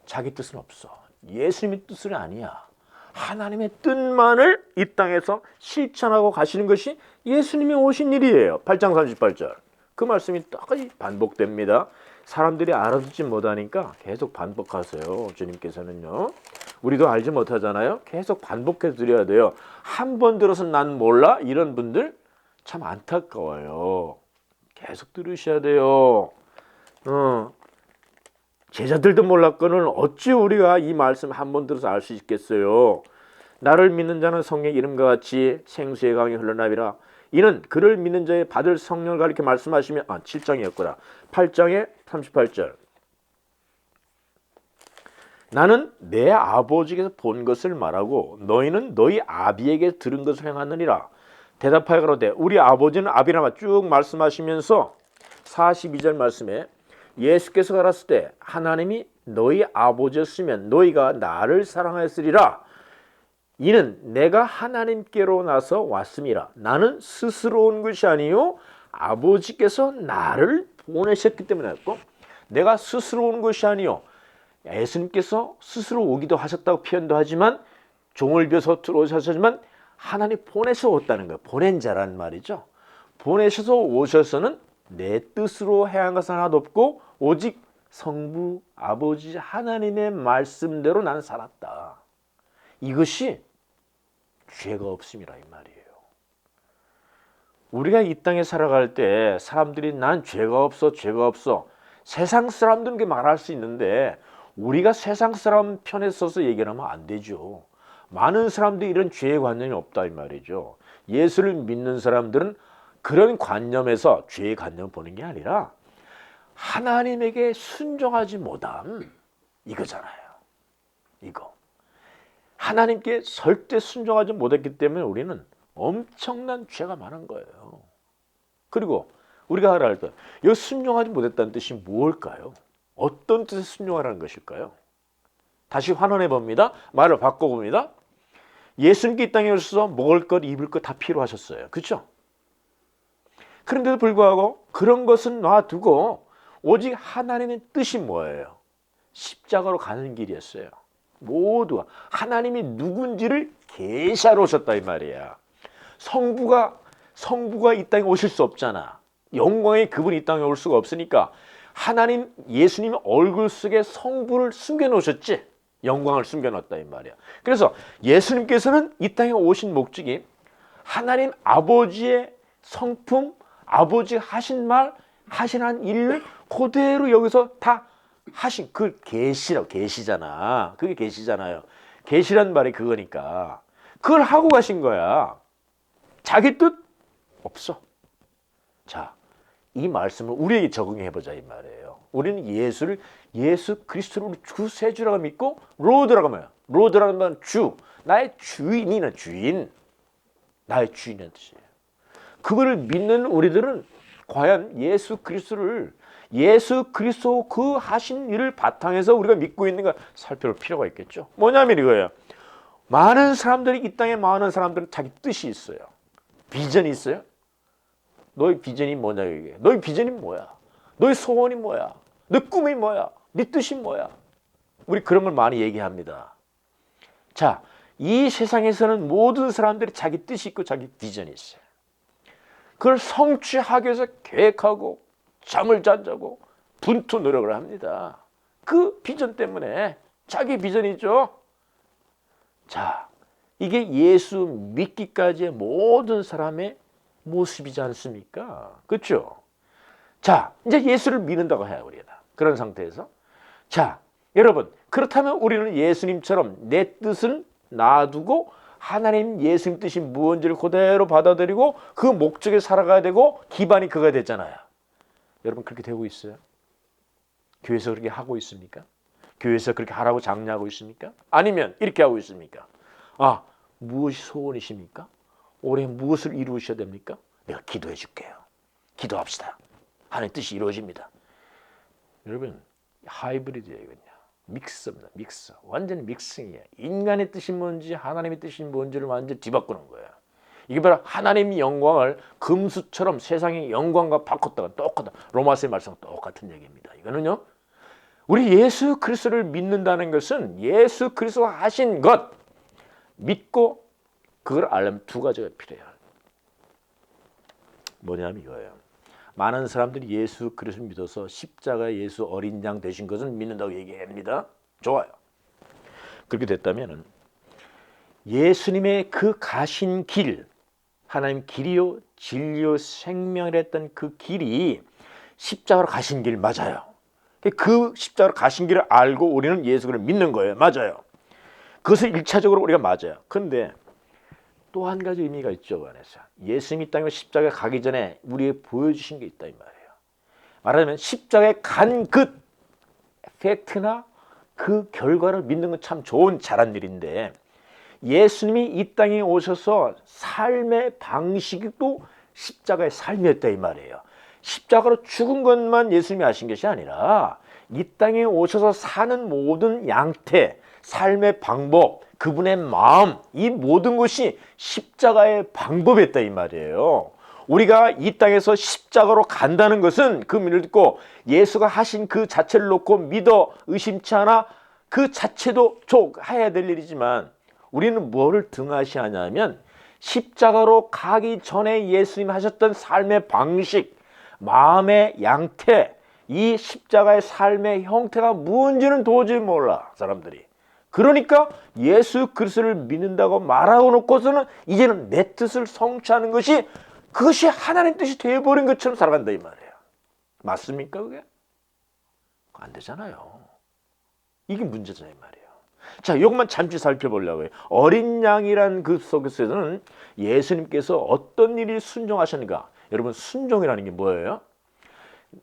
자기 뜻은 없어. 예수님의 뜻은 아니야. 하나님의 뜻만을 이 땅에서 실천하고 가시는 것이 예수님이 오신 일이에요. 8장 38절. 그 말씀이 똑같이 반복됩니다. 사람들이 알아듣지 못하니까 계속 반복하세요. 주님께서는요. 우리도 알지 못하잖아요. 계속 반복해 드려야 돼요. 한 번 들어서 난 몰라? 이런 분들 참 안타까워요. 계속 들으셔야 돼요. 제자들도 몰랐거늘 어찌 우리가 이 말씀 한 번 들어서 알 수 있겠어요. 나를 믿는 자는 성령의 이름과 같이 생수의 강이 흘러나비라. 이는 그를 믿는 자의 받을 성령을 가리켜 말씀하시며 7장이었구나. 8장의 38절. 나는 내 아버지에게서 본 것을 말하고 너희는 너희 아비에게 들은 것을 행하느니라. 대답하여 가로되 우리 아버지는 아비라마 쭉 말씀하시면서 42절 말씀에 예수께서 가라사대 때 하나님이 너희 아버지였으면 너희가 나를 사랑하였으리라. 이는 내가 하나님께로 나서 왔음이라. 나는 스스로 온 것이 아니요 아버지께서 나를 보내셨기 때문에 왔고 내가 스스로 온 것이 아니요 예수님께서 스스로 오기도 하셨다고 표현도 하지만 종을 비어서 들어오셨지만 하나님 보내서 왔다는 거예요. 보낸 자란 말이죠. 보내셔서 오셔서는 내 뜻으로 행한 것은 하나도 없고 오직 성부 아버지 하나님의 말씀대로 나는 살았다. 이것이 죄가 없음이라 이 말이에요. 우리가 이 땅에 살아갈 때 사람들이 난 죄가 없어 죄가 없어 세상 사람들은 그렇게 말할 수 있는데 우리가 세상 사람 편에 서서 얘기를 하면 안 되죠. 많은 사람들이 이런 죄의 관념이 없다 이 말이죠. 예수를 믿는 사람들은 그런 관념에서 죄의 관념을 보는 게 아니라 하나님에게 순종하지 못함 이거잖아요. 이거 하나님께 절대 순종하지 못했기 때문에 우리는 엄청난 죄가 많은 거예요. 그리고 우리가 알아야 할 때 여기 순종하지 못했다는 뜻이 무엇일까요? 어떤 뜻의 순종하라는 것일까요? 다시 환원해 봅니다. 말을 바꿔봅니다. 예수님께 이 땅에 오셔서 먹을 것 입을 것 다 필요하셨어요. 그렇죠? 그런데도 불구하고 그런 것은 놔두고 오직 하나님의 뜻이 뭐예요? 십자가로 가는 길이었어요. 모두가 하나님이 누군지를 계시하러 오셨다 이 말이야. 성부가 이 땅에 오실 수 없잖아. 영광의 그분이 이 땅에 올 수가 없으니까 하나님 예수님 얼굴 속에 성부를 숨겨 놓으셨지. 영광을 숨겨 놨다 이 말이야. 그래서 예수님께서는 이 땅에 오신 목적이 하나님 아버지의 성품, 아버지 하신 말, 하신 한 일을 그대로 여기서 다 하신 그 계시잖아. 그게 계시잖아요. 계시란 말이 그거니까 그걸 하고 가신 거야. 자기 뜻 없어. 자, 이 말씀을 우리에게 적용해 보자 이 말이에요. 우리는 예수 그리스도를 구세주라고 믿고 로드라고 하면 로드라는 말은 주, 나의 주인이나 주인, 나의 주인이라는 뜻이에요. 그거를 믿는 우리들은 과연 예수 그리스도 그 하신 일을 바탕에서 우리가 믿고 있는가 살펴볼 필요가 있겠죠. 뭐냐면 이거예요. 많은 사람들이 이 땅에 많은 사람들은 자기 뜻이 있어요. 비전이 있어요. 너의 비전이 뭐냐 이게. 너의 비전이 뭐야? 너의 소원이 뭐야? 너 꿈이 뭐야? 네 뜻이 뭐야? 우리 그런 걸 많이 얘기합니다. 자, 이 세상에서는 모든 사람들이 자기 뜻이 있고 자기 비전이 있어요. 그걸 성취하기 위해서 계획하고 잠을 잔다고 분투 노력을 합니다. 그 비전 때문에 자기 비전이죠. 자, 이게 예수 믿기까지의 모든 사람의 모습이지 않습니까? 그렇죠? 자, 이제 예수를 믿는다고 해요, 우리가. 그런 상태에서. 자, 여러분, 그렇다면 우리는 예수님처럼 내 뜻을 놔두고 하나님 예수님 뜻이 무언지를 그대로 받아들이고 그 목적에 살아가야 되고 기반이 그거야 되잖아요. 여러분 그렇게 되고 있어요? 교회에서 그렇게 하고 있습니까? 교회에서 그렇게 하라고 장려하고 있습니까? 아니면 이렇게 하고 있습니까? 아, 무엇이 소원이십니까? 올해 무엇을 이루셔야 됩니까? 내가 기도해 줄게요. 기도합시다. 하나님 뜻이 이루어집니다. 여러분 하이브리드예요. 믹스입니다. 믹스. 완전히 믹싱이에요. 인간의 뜻이 뭔지 하나님의 뜻이 뭔지를 완전히 뒤바꾸는 거예요. 이게 바로 하나님의 영광을 금수처럼 세상의 영광과 바꿨다가 똑같다. 로마서의 말씀과 똑같은 얘기입니다. 이거는요. 우리 예수 그리스도를 믿는다는 것은 예수 그리스도가 하신 것 믿고 그걸 알려면 두 가지가 필요해요. 뭐냐면 이거예요. 많은 사람들이 예수 그리스도를 믿어서 십자가 예수 어린 양 되신 것을 믿는다고 얘기합니다. 좋아요. 그렇게 됐다면 예수님의 그 가신 길, 하나님 길이요 진리요 생명이라 했던 그 길이 십자가로 가신 길 맞아요. 그 십자가로 가신 길을 알고 우리는 예수 그리스도를 믿는 거예요. 맞아요. 그것을 1차적으로 우리가 맞아요. 그런데 또 한 가지 의미가 있죠. 그 안에서 예수님이 땅에 십자가에 가기 전에 우리에게 보여주신 게 있다 이 말이에요. 말하자면 십자가에 간 그 팩트나 그 결과를 믿는 건 참 좋은 잘한 일인데 예수님이 이 땅에 오셔서 삶의 방식도 십자가의 삶이었다 이 말이에요. 십자가로 죽은 것만 예수님이 하신 것이 아니라 이 땅에 오셔서 사는 모든 양태, 삶의 방법, 그분의 마음, 이 모든 것이 십자가의 방법이었다 이 말이에요. 우리가 이 땅에서 십자가로 간다는 것은 그 믿을 듣고 예수가 하신 그 자체를 놓고 믿어 의심치 않아 그 자체도 해야 될 일이지만 우리는 뭐를 등하시하냐면 십자가로 가기 전에 예수님 하셨던 삶의 방식, 마음의 양태, 이 십자가의 삶의 형태가 뭔지는 도저히 몰라 사람들이. 그러니까 예수 그리스도를 믿는다고 말하고 놓고서는 이제는 내 뜻을 성취하는 것이 그것이 하나님 뜻이 되어버린 것처럼 살아간다 이 말이에요. 맞습니까 그게? 안 되잖아요. 이게 문제잖아요 이 말이에요. 자, 이것만 잠시 살펴보려고요. 어린 양이란 그 속에서는 예수님께서 어떤 일을 순종하셨는가? 여러분 순종이라는 게 뭐예요?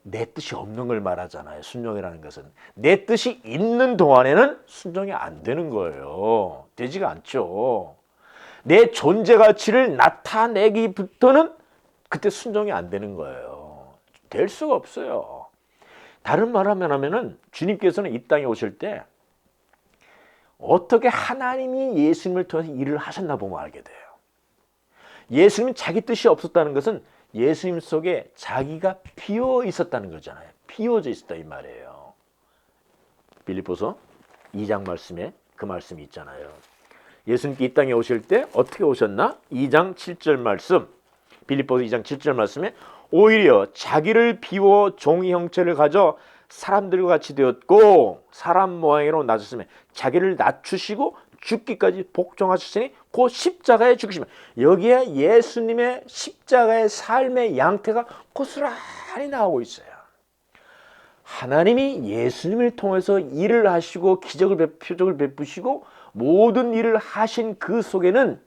내 뜻이 없는 걸 말하잖아요. 순종이라는 것은 내 뜻이 있는 동안에는 순종이 안 되는 거예요. 되지가 않죠. 내 존재 가치를 나타내기부터는 그때 순종이 안 되는 거예요. 될 수가 없어요. 다른 말 하면은 주님께서는 이 땅에 오실 때 어떻게 하나님이 예수님을 통해서 일을 하셨나 보면 알게 돼요. 예수님은 자기 뜻이 없었다는 것은 예수님 속에 자기가 비어 있었다는 거잖아요. 비어져 있었다 이 말이에요. 빌립보서 2장 말씀에 그 말씀이 있잖아요. 예수님께 이 땅에 오실 때 어떻게 오셨나? 2장 7절 말씀. 빌립보서 2장 7절 말씀에 오히려 자기를 비워 종의 형체를 가져 사람들과 같이 되었고 사람 모양으로 낮으시며 자기를 낮추시고 죽기까지 복종하셨으니 그 십자가에 죽으시면 여기에 예수님의 십자가의 삶의 양태가 고스란히 나오고 있어요. 하나님이 예수님을 통해서 일을 하시고 표적을 베푸시고 모든 일을 하신 그 속에는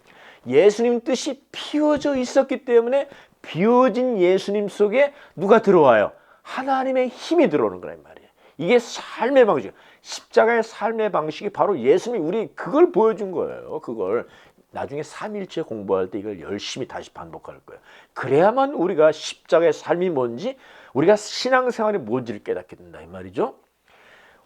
예수님 뜻이 피워져 있었기 때문에 비워진 예수님 속에 누가 들어와요? 하나님의 힘이 들어오는 거란 말이에요. 이게 삶의 방식, 십자가의 삶의 방식이 바로 예수님이 우리 그걸 보여준 거예요. 그걸 나중에 삼일체 공부할 때 이걸 열심히 다시 반복할 거예요. 그래야만 우리가 십자가의 삶이 뭔지 우리가 신앙생활이 뭔지를 깨닫게 된다 이 말이죠.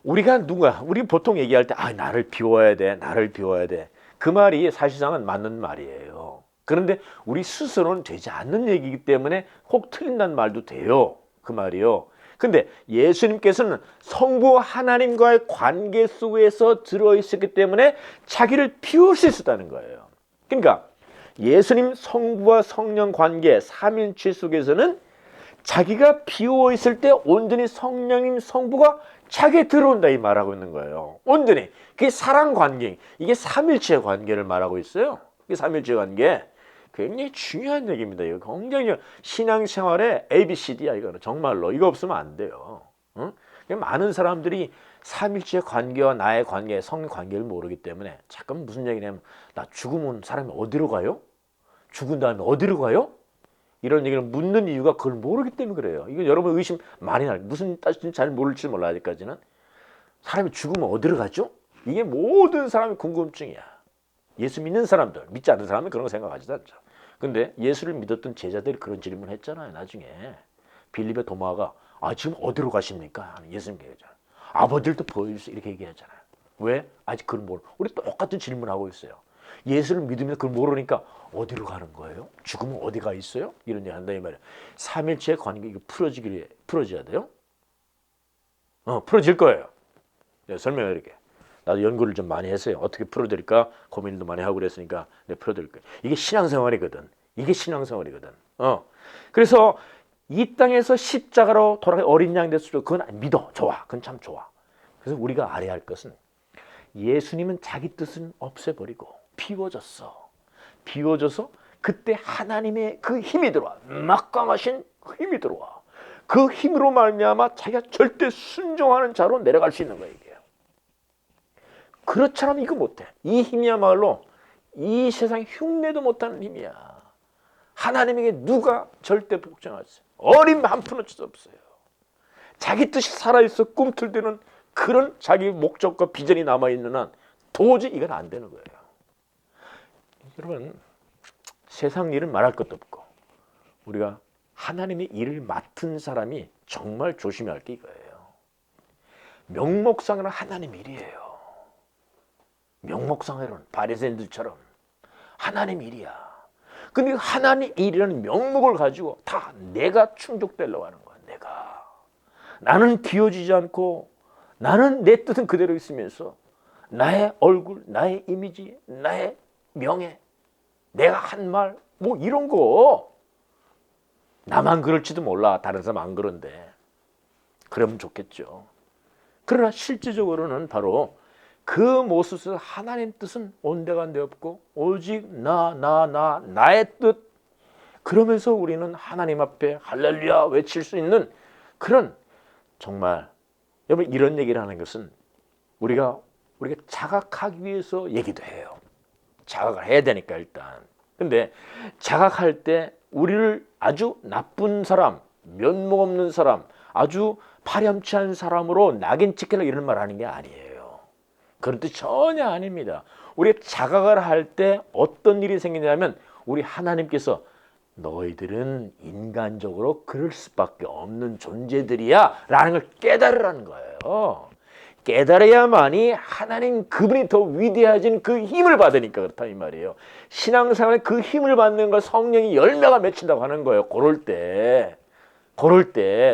우리가 우리 보통 얘기할 때 나를 비워야 돼, 나를 비워야 돼. 그 말이 사실상은 맞는 말이에요. 그런데 우리 스스로는 되지 않는 얘기이기 때문에 혹 틀린다는 말도 돼요. 그 말이요. 근데 예수님께서는 성부 하나님과의 관계 속에서 들어있었기 때문에 자기를 비울 수 있었다는 거예요. 그러니까 예수님 성부와 성령 관계 삼일체 속에서는 자기가 비워 있을 때 온전히 성령님 성부가 자기에 들어온다 이 말하고 있는 거예요. 온전히. 그게 사랑 관계. 이게 삼일체 관계를 말하고 있어요. 이게 삼일체 관계. 굉장히 중요한 얘기입니다. 이거 굉장히 신앙생활의 ABCD야 이거는 정말로. 이거 없으면 안 돼요. 응? 많은 사람들이 삼일체 관계와 나의 관계, 성령 관계를 모르기 때문에 잠깐 무슨 얘기냐면 나 죽으면 사람이 어디로 가요? 죽은 다음에 어디로 가요? 이런 얘기를 묻는 이유가 그걸 모르기 때문에 그래요. 이거 여러분 의심 많이 날 무슨 뜻인지 잘 모를지 몰라 아직까지는. 사람이 죽으면 어디로 가죠? 이게 모든 사람의 궁금증이야. 예수 믿는 사람들, 믿지 않는 사람은 그런 거 생각하지도 않죠. 근데 예수를 믿었던 제자들이 그런 질문을 했잖아요. 나중에 빌립의 도마가 지금 어디로 가십니까? 예수님께 얘기하잖아요. 아버지들도 보여주세요. 이렇게 얘기하잖아요. 왜? 아직 그걸 모르. 우리 똑같은 질문하고 있어요. 예수를 믿으면서 그걸 모르니까 어디로 가는 거예요? 죽으면 어디가 있어요? 이런 얘기 한다 이 말이에요. 삼일체의 관계 이거 풀어져야 돼요. 풀어질 거예요. 내가 설명해 드릴게요. 나도 연구를 좀 많이 했어요. 어떻게 풀어드릴까 고민도 많이 하고 그랬으니까 내가 풀어드릴 거예요. 이게 신앙생활이거든. 이게 신앙생활이거든. 그래서 이 땅에서 십자가로 돌아가 어린 양 됐을 때 그건 믿어. 좋아. 그건 참 좋아. 그래서 우리가 알아야 할 것은 예수님은 자기 뜻은 없애버리고 비워졌어. 비워져서 그때 하나님의 그 힘이 들어와. 막강하신 힘이 들어와. 그 힘으로 말미암아 자기가 절대 순종하는 자로 내려갈 수 있는 거예요. 이게. 그렇지 않으면 이거 못해. 이 힘이야말로 이 세상 흉내도 못하는 힘이야. 하나님에게 누가 절대 복종할 수 없어요. 어림 한 푼 어쩔 수 없어요. 자기 뜻이 살아있어 꿈틀대는 그런 자기 목적과 비전이 남아있는 한 도저히 이건 안 되는 거예요. 여러분, 세상 일은 말할 것도 없고 우리가 하나님의 일을 맡은 사람이 정말 조심해야 할 게 이거예요. 명목상으로는 하나님 일이에요. 명목상으로는 바리새인들처럼 하나님 일이야. 근데 하나님 일이라는 명목을 가지고 다 내가 충족되려고 하는 거야. 내가. 나는 비워지지 않고 나는 내 뜻은 그대로 있으면서 나의 얼굴, 나의 이미지, 나의 명예, 내가 한 말, 뭐 이런 거 나만 그럴지도 몰라. 다른 사람 안 그런데 그러면 좋겠죠. 그러나 실제적으로는 바로 그 모습에서 하나님 뜻은 온데간데 없고 오직 나의 뜻. 그러면서 우리는 하나님 앞에 할렐루야 외칠 수 있는 그런 정말 여러분 이런 얘기를 하는 것은 우리가 자각하기 위해서 얘기도 해요. 자각을 해야 되니까 일단. 근데 자각할 때 우리를 아주 나쁜 사람, 면목 없는 사람, 아주 파렴치한 사람으로 낙인 찍히려고 이런 말 하는 게 아니에요. 그런 뜻 전혀 아닙니다. 우리 자각을 할 때 어떤 일이 생기냐면 우리 하나님께서 너희들은 인간적으로 그럴 수밖에 없는 존재들이야 라는 걸 깨달으라는 거예요. 깨달아야만이 하나님 그분이 더 위대해진 그 힘을 받으니까 그렇다 이 말이에요. 신앙생활에 그 힘을 받는 걸 성령이 열매가 맺힌다고 하는 거예요. 그럴 때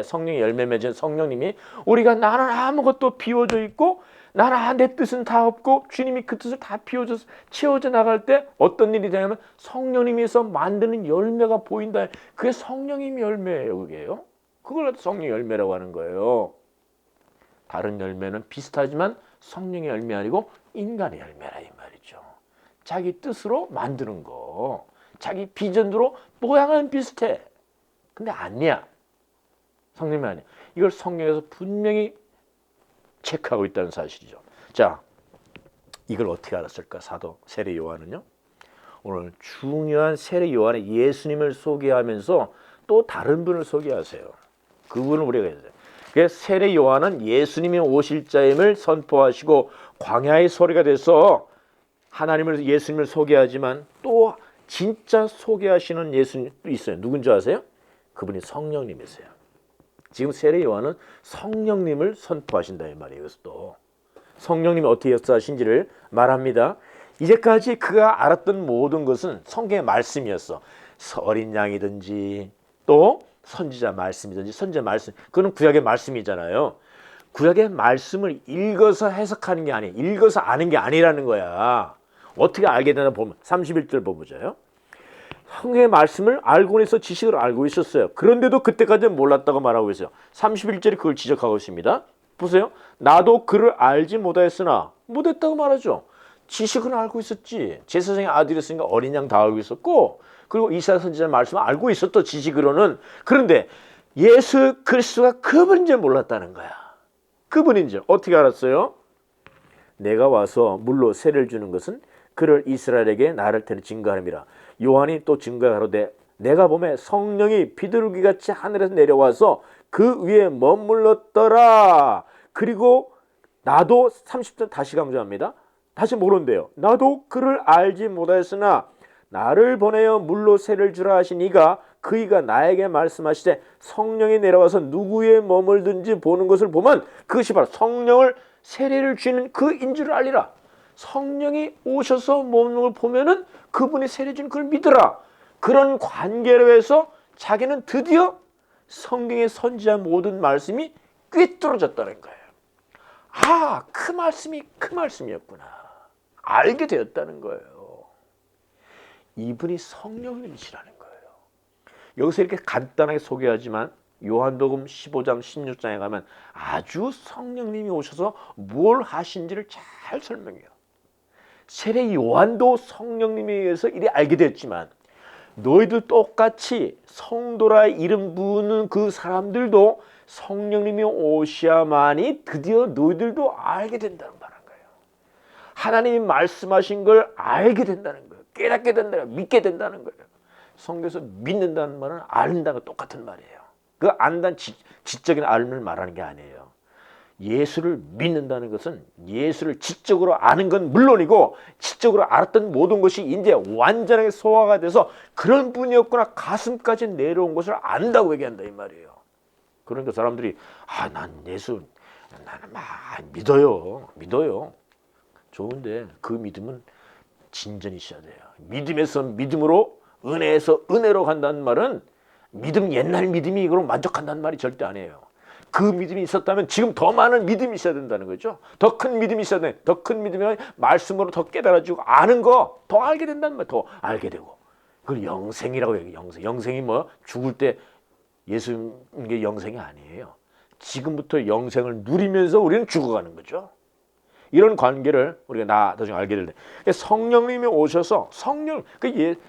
성령이 열매 맺은 성령님이 우리가 나는 아무것도 비워져 있고 나는 내 뜻은 다 없고 주님이 그 뜻을 다 비워줘서 채워져 나갈 때 어떤 일이 되냐면 성령님께서 만드는 열매가 보인다. 그게 성령님 열매예요. 그게요. 그걸 성령 열매라고 하는 거예요. 다른 열매는 비슷하지만 성령의 열매 아니고 인간의 열매라 이 말이죠. 자기 뜻으로 만드는 거. 자기 비전으로 모양은 비슷해. 근데 아니야. 성령이 아니야. 이걸 성령에서 분명히 체크하고 있다는 사실이죠. 자, 이걸 어떻게 알았을까? 사도 세례 요한은요. 오늘 중요한 세례 요한의 예수님을 소개하면서 또 다른 분을 소개하세요. 그분을 우리가 해야 돼요. 그래서 세례 요한은 예수님이 오실 자임을 선포하시고 광야의 소리가 돼서 하나님을 예수님을 소개하지만 또 진짜 소개하시는 예수님도 있어요. 누군지 아세요? 그분이 성령님이세요. 지금 세례 요한은 성령님을 선포하신다 이 말이에요. 그래서 또 성령님이 어떻게 역사하신지를 말합니다. 이제까지 그가 알았던 모든 것은 성경의 말씀이었어. 어린 양이든지 또 선지자 말씀이든지 선지자 말씀, 그건 구약의 말씀이잖아요. 구약의 말씀을 읽어서 해석하는 게 아니에요. 읽어서 아는 게 아니라는 거야. 어떻게 알게 되나 보면 31절 보보자요. 성경의 말씀을 알고 있어 지식을 알고 있었어요. 그런데도 그때까지는 몰랐다고 말하고 있어요. 31절이 그걸 지적하고 있습니다. 보세요. 나도 그를 알지 못하였으나 못했다고 말하죠. 지식은 알고 있었지. 제사장의 아들이었으니까 어린 양 다 알고 있었고 그리고 이사야 선지자 말씀을 알고 있었던 지식으로는. 그런데 예수 그리스도가 그분인지 몰랐다는 거야. 그분인지 어떻게 알았어요? 내가 와서 물로 세례를 주는 것은 그를 이스라엘에게 나를 테니 증거함이라. 요한이 또 증거하로되 내가 보매 성령이 비둘기같이 하늘에서 내려와서 그 위에 머물렀더라. 그리고 나도 30절 다시 강조합니다. 다시 모른대요. 나도 그를 알지 못하였으나 나를 보내어 물로 세를 주라 하신 이가 그이가 나에게 말씀하시되 성령이 내려와서 누구의 머물든지 보는 것을 보면 그것이 바로 성령을 세례를 주는 그인 줄 알리라. 성령이 오셔서 머무는 걸 보면은 그분이 세례 주는 그걸 믿으라. 그런 관계로 해서 자기는 드디어 성경의 선지자 모든 말씀이 꿰뚫어졌다는 거예요. 아, 그 말씀이 그 말씀이었구나. 알게 되었다는 거예요. 이분이 성령님이시라는 거예요. 여기서 이렇게 간단하게 소개하지만 요한복음 15장 16장에 가면 아주 성령님이 오셔서 뭘 하신지를 잘 설명해요. 세례 요한도 성령님에 의해서 이리 알게 됐지만 너희들 똑같이 성도라 이름 부르는 그 사람들도 성령님이 오셔야만이 드디어 너희들도 알게 된다는 말인 거예요. 하나님이 말씀하신 걸 알게 된다는 거예요. 깨닫게 된다는 거예요. 믿게 된다는 거예요. 성경에서 믿는다는 말은 아는다는 거 똑같은 말이에요. 그 안다는 지적인 알음을 말하는 게 아니에요. 예수를 믿는다는 것은 예수를 지적으로 아는 건 물론이고 지적으로 알았던 모든 것이 이제 완전하게 소화가 돼서 그런 분이었구나 가슴까지 내려온 것을 안다고 얘기한다 이 말이에요. 그러니까 사람들이 난 예수 나는 막 믿어요. 좋은데 그 믿음은 진전이 있어야 돼요. 믿음에서 믿음으로 은혜에서 은혜로 간다는 말은 믿음 옛날 믿음이 그럼 만족한다는 말이 절대 아니에요. 그 믿음이 있었다면 지금 더 많은 믿음이 있어야 된다는 거죠. 더 큰 믿음이 있어야 돼. 더 큰 믿음이 말씀으로 더 깨달아지고 아는 거 더 알게 된다는 말, 더 알게 되고. 그걸 영생이라고 얘기해요. 영생이 뭐 죽을 때 예수님의 영생이 아니에요. 지금부터 영생을 누리면서 우리는 죽어가는 거죠. 이런 관계를 우리가 나중에 알게 될 때 성령님이 오셔서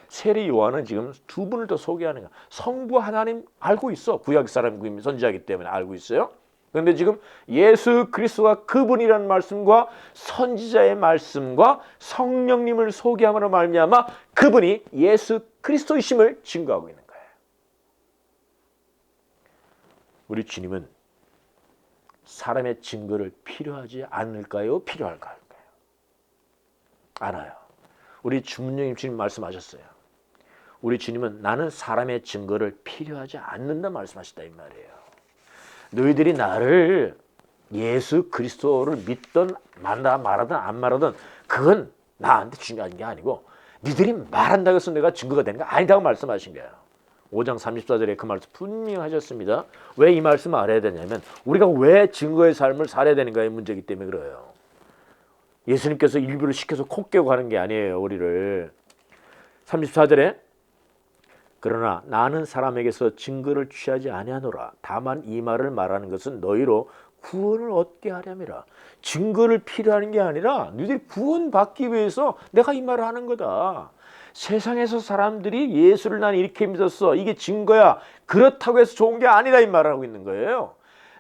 세례 요한은 지금 두 분을 더 소개하는 거야. 성부 하나님 알고 있어. 구약 사람 선지자이기 때문에 알고 있어요. 그런데 지금 예수 그리스도가 그분이라는 말씀과 선지자의 말씀과 성령님을 소개함으로 말미암아 그분이 예수 그리스도이심을 증거하고 있는 거예요. 우리 주님은 사람의 증거를 필요하지 않을까요? 필요할까요? 알아요. 우리 주문님 주님 말씀하셨어요. 우리 주님은 나는 사람의 증거를 필요하지 않는다 말씀하셨다 이 말이에요. 너희들이 나를 예수 그리스도를 믿든 말하든 안 말하든 그건 나한테 중요한 게 아니고 니들이 말한다고 해서 내가 증거가 되는 거 아니다고 말씀하신 거예요. 5장 34절에 그 말씀 분명히 하셨습니다. 왜 이 말씀을 알아야 되냐면 우리가 왜 증거의 삶을 살아야 되는가의 문제이기 때문에 그래요. 예수님께서 일부러 시켜서 코 깨고 가는 게 아니에요. 우리를. 34절에 그러나 나는 사람에게서 증거를 취하지 아니하노라. 다만 이 말을 말하는 것은 너희로 구원을 얻게 하려니라. 증거를 필요한 게 아니라 너희들이 구원받기 위해서 내가 이 말을 하는 거다. 세상에서 사람들이 예수를 난 이렇게 믿었어. 이게 증거야. 그렇다고 해서 좋은 게 아니다 이 말을 하고 있는 거예요.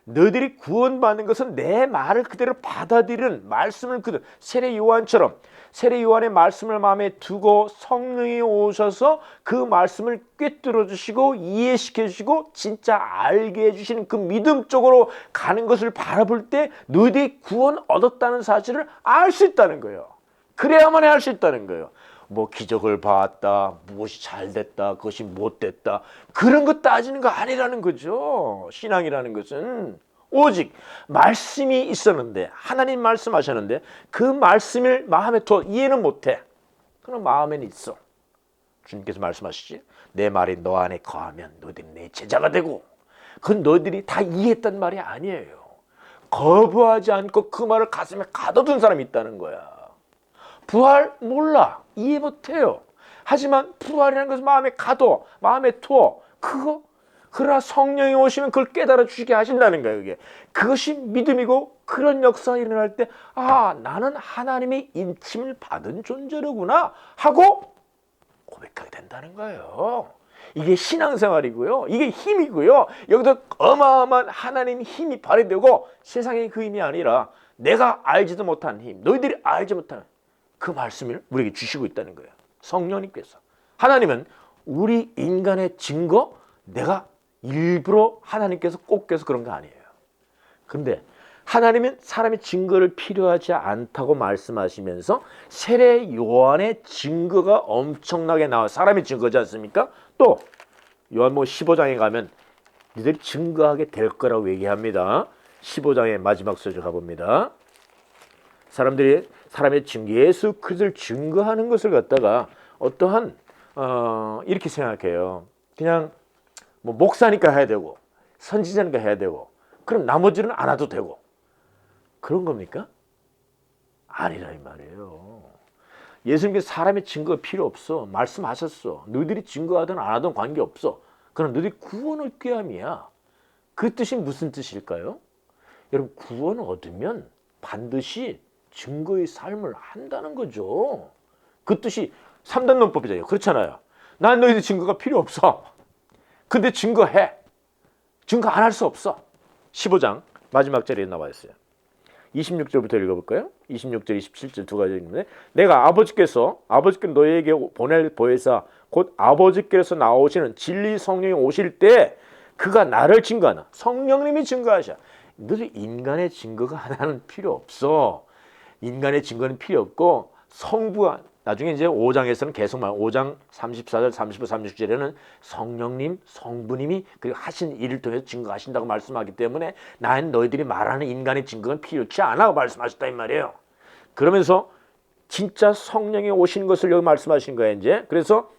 너희들이 구원받는 것은 내 말을 그대로 받아들이는 말씀을 그대로 세례 요한처럼 세례 요한의 말씀을 마음에 두고 성령이 오셔서 그 말씀을 꿰뚫어 주시고 이해시켜 주시고 진짜 알게 해주시는 그 믿음 쪽으로 가는 것을 바라볼 때 너희들이 구원 얻었다는 사실을 알 수 있다는 거예요. 그래야만 할 수 있다는 거예요. 뭐 기적을 봤다, 무엇이 잘 됐다, 그것이 못 됐다 그런 거 따지는 거 아니라는 거죠. 신앙이라는 것은 오직 말씀이 있었는데 하나님 말씀하셨는데 그 말씀을 마음에 두어 이해는 못해. 그럼 마음에는 있어. 주님께서 말씀하시지 내 말이 너 안에 거하면 너희들이 내 제자가 되고 그건 너희들이 다 이해했단 말이 아니에요. 거부하지 않고 그 말을 가슴에 가둬둔 사람이 있다는 거야. 부활 몰라. 이해 못해요. 하지만 부활이라는 것을 마음에 가둬. 마음에 두어. 그러나 성령이 오시면 그걸 깨달아 주시게 하신다는 거예요. 그게. 그것이 믿음이고 그런 역사가 일어날 때 나는 하나님의 인침을 받은 존재로구나 하고 고백하게 된다는 거예요. 이게 신앙생활이고요. 이게 힘이고요. 여기서 어마어마한 하나님 힘이 발휘되고 세상의 그 힘이 아니라 내가 알지도 못한 힘, 너희들이 알지 못하는 그 말씀을 우리에게 주시고 있다는 거예요. 성령님께서. 하나님은 우리 인간의 증거 내가 일부러 하나님께서 꼭 껴서 그런 거 아니에요. 그런데 하나님은 사람의 증거를 필요하지 않다고 말씀하시면서 세례 요한의 증거가 엄청나게 나와 사람의 증거지 않습니까? 또 요한복음 15장에 가면 니들이 증거하게 될 거라고 얘기합니다. 15장의 마지막 소절 가봅니다. 사람의 예수 그리스도를 증거하는 것을 갖다가 어떠한 이렇게 생각해요. 그냥 뭐 목사니까 해야 되고 선지자니까 해야 되고 그럼 나머지는 안 해도 되고 그런 겁니까? 아니라 이 말이에요. 예수님께서 사람의 증거가 필요 없어. 말씀하셨어. 너희들이 증거하든 안 하든 관계없어. 그럼 너희들이 구원을 꾀함이야. 그 뜻이 무슨 뜻일까요? 여러분 구원을 얻으면 반드시 증거의 삶을 한다는 거죠. 그 뜻이 3단 논법이잖아요. 그렇잖아요. 난 너희들 증거가 필요 없어. 근데 증거해. 증거 안 할 수 없어. 15장 마지막 절에 나와 있어요. 26절부터 읽어볼까요? 26절, 27절 두 가지 있는데 내가 아버지께서 너희에게 보낼 보혜사 곧 아버지께서 나오시는 진리 성령이 오실 때 그가 나를 증거하나 성령님이 증거하셔. 너희 인간의 증거가 하나는 필요 없어. 인간의 증거는 필요 없고 성부가 나중에 이제 5장에서는 계속 5장 34절, 35, 36절에는 성령님, 성부님이 그 하신 일을 통해서 증거하신다고 말씀하기 때문에 난 너희들이 말하는 인간의 증거는 필요치 않아 말씀하셨다 이 말이에요. 그러면서 진짜 성령이 오시는 것을 여기 말씀하신 거예요. 이제 그래서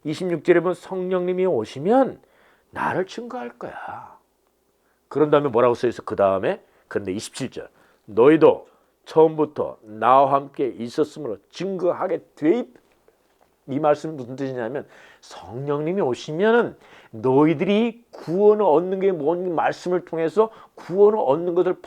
26절에 보면 성령님이 오시면 나를 증거할 거야. 그런 다음에 뭐라고 써있어? 그 다음에 그런데 27절 너희도 처음부터 나와 함께 있었으므로 증거하게 돼. 이 말씀은 무슨 뜻이냐면 성령님이 오시면은 너희들이 구원을 얻는 게 뭔 말씀을 통해서 구원을 얻는 것을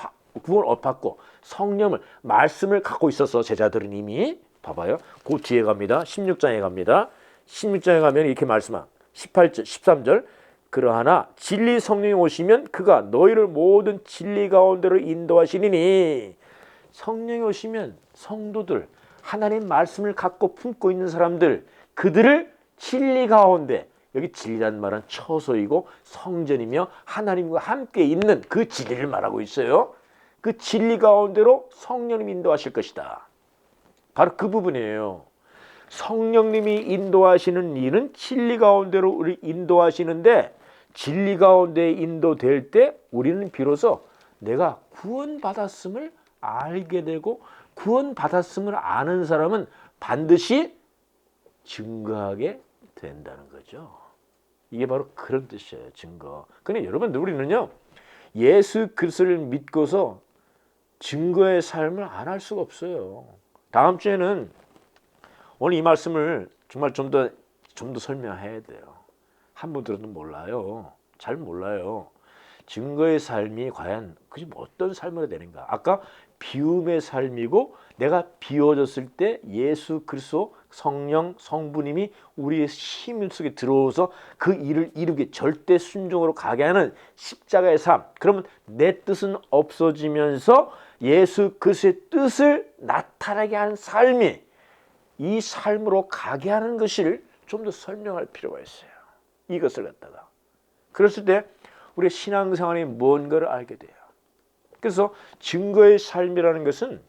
구원을 받고 성령을 말씀을 갖고 있어서 제자들은 이미 봐봐요. 그 뒤에 갑니다. 16장에 갑니다. 16장에 가면 이렇게 말씀한 18절, 13절 그러하나 진리 성령이 오시면 그가 너희를 모든 진리 가운데로 인도하시리니 성령이 오시면 성도들 하나님 말씀을 갖고 품고 있는 사람들 그들을 진리 가운데 여기 진리란 말은 처소이고 성전이며 하나님과 함께 있는 그 진리를 말하고 있어요. 그 진리 가운데로 성령님이 인도하실 것이다. 바로 그 부분이에요. 성령님이 인도하시는 일은 진리 가운데로 우리 인도하시는데 진리 가운데 인도될 때 우리는 비로소 내가 구원받았음을 알게 되고 구원받았음을 아는 사람은 반드시 증거하게 된다는 거죠. 이게 바로 그런 뜻이에요. 증거. 근데 여러분 우리는요 예수 그리스도를 믿고서 증거의 삶을 안 할 수가 없어요. 다음 주에는 오늘 이 말씀을 정말 좀 더 설명해야 돼요. 한 번 들어도 몰라요. 잘 몰라요. 증거의 삶이 과연 그게 어떤 삶으로 되는가. 아까 비움의 삶이고 내가 비워졌을 때 예수 그리스도 성령 성부님이 우리의 힘 속에 들어오서 그 일을 이루게 절대 순종으로 가게 하는 십자가의 삶. 그러면 내 뜻은 없어지면서 예수 그리스도의 뜻을 나타나게 하는 삶이 이 삶으로 가게 하는 것을 좀 더 설명할 필요가 있어요. 이것을 갖다가. 그랬을 때 우리의 신앙생활이 뭔가를 알게 돼요. 그래서 증거의 삶이라는 것은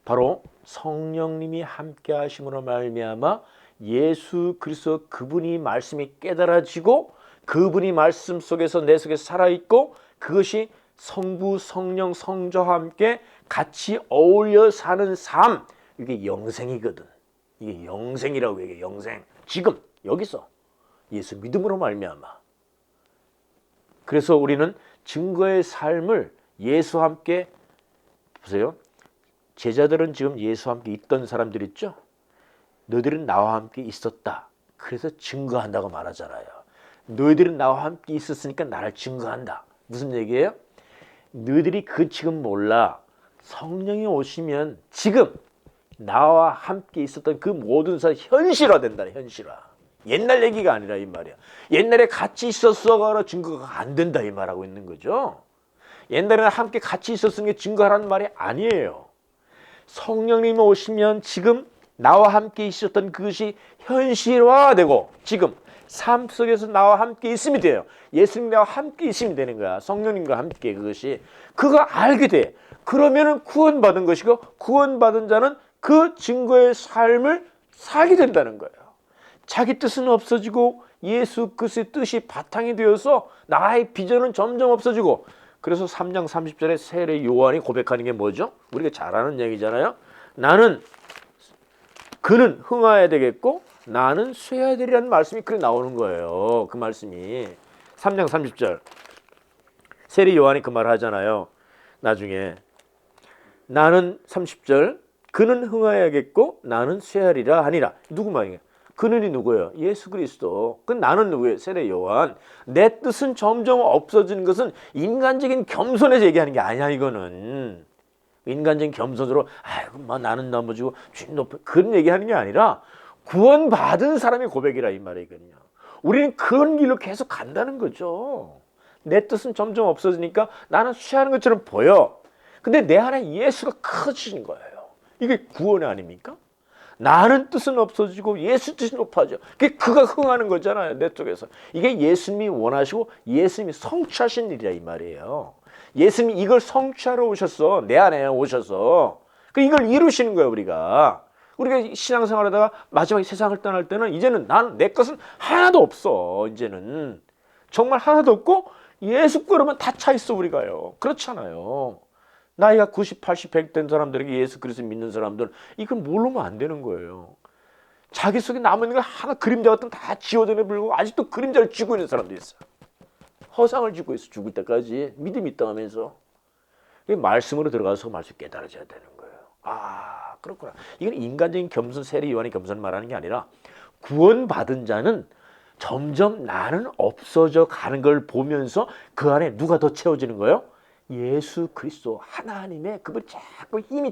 바로 성령님이 함께 하심으로 말미암아 예수 그리스도 그분이 말씀이 깨달아지고 그분이 말씀 속에서 내 속에 살아있고 그것이 성부 성령 성자와 함께 같이 어울려 사는 삶. 이게 영생이거든. 이게 영생이라고 얘기해. 영생. 지금 여기서 예수 믿음으로 말미암아. 그래서 우리는 증거의 삶을 예수와 함께 보세요. 제자들은 지금 예수와 함께 있던 사람들 있죠. 너희들은 나와 함께 있었다. 그래서 증거한다고 말하잖아요. 너희들은 나와 함께 있었으니까 나를 증거한다. 무슨 얘기예요? 너희들이 그 지금 몰라. 성령이 오시면 지금 나와 함께 있었던 그 모든 사실이 현실화된다. 현실화. 옛날 얘기가 아니라 이 말이야. 옛날에 같이 있었어가 증거가 안 된다 이 말하고 있는 거죠. 옛날에는 함께 같이 있었으니 증거하라는 말이 아니에요. 성령님이 오시면 지금 나와 함께 있었던 그것이 현실화되고 지금 삶 속에서 나와 함께 있음이 돼요. 예수님과 함께 있음이 되는 거야. 성령님과 함께 그것이. 그거 알게 돼. 그러면은 구원받은 것이고 구원받은 자는 그 증거의 삶을 살게 된다는 거예요. 자기 뜻은 없어지고 예수 그리스도의 뜻이 바탕이 되어서 나의 비전은 점점 없어지고, 그래서 3장 30절에 세례 요한이 고백하는 게 뭐죠? 우리가 잘 아는 얘기잖아요. 그는 흥하여야 되겠고 나는 쇠해야 되리라는 말씀이 그렇게 나오는 거예요. 그 말씀이 3장 30절 세례 요한이 그 말 하잖아요. 나중에 나는 30절 그는 흥하여야겠고 나는 쇠하리라 하니라. 누구 말이에요? 그는이 누구예요? 예수 그리스도. 그 나는 누구예요? 세례 요한. 내 뜻은 점점 없어지는 것은 인간적인 겸손에서 얘기하는 게 아니야. 이거는 인간적인 겸손으로 아이고 뭐 나는 넘어지고 주님 높은 그런 얘기하는 게 아니라 구원받은 사람의 고백이라 이 말이거든요. 우리는 그런 길로 계속 간다는 거죠. 내 뜻은 점점 없어지니까 나는 쇠하는 것처럼 보여. 근데 내 안에 예수가 커지는 거예요. 이게 구원이 아닙니까? 나는 뜻은 없어지고 예수 뜻이 높아져. 그가 흥하는 거잖아요. 내 쪽에서. 이게 예수님이 원하시고 예수님이 성취하신 일이라 이 말이에요. 예수님이 이걸 성취하러 오셨어. 내 안에 오셔서. 이걸 이루시는 거예요. 우리가 신앙생활하다가 마지막에 세상을 떠날 때는 이제는 내 것은 하나도 없어. 이제는 정말 하나도 없고 예수 거로만 다 차 있어. 우리가요. 그렇잖아요. 나이가 90, 80, 100 된 사람들에게 예수 그리스도 믿는 사람들 이걸 모르면 안 되는 거예요. 자기 속에 남은 거 하나 그림자 같은 다 지워져내 불고 아직도 그림자를 쥐고 있는 사람도 있어요. 허상을 쥐고 있어. 죽을 때까지 믿음이 있다 하면서. 말씀으로 들어가서 말씀 깨달아져야 되는 거예요. 아 그렇구나. 이건 인간적인 겸손, 세례 요한의 겸손을 말하는 게 아니라 구원받은 자는 점점 나는 없어져 가는 걸 보면서 그 안에 누가 더 채워지는 거예요? 예수 그리스도 하나님의 그분 자꾸 힘이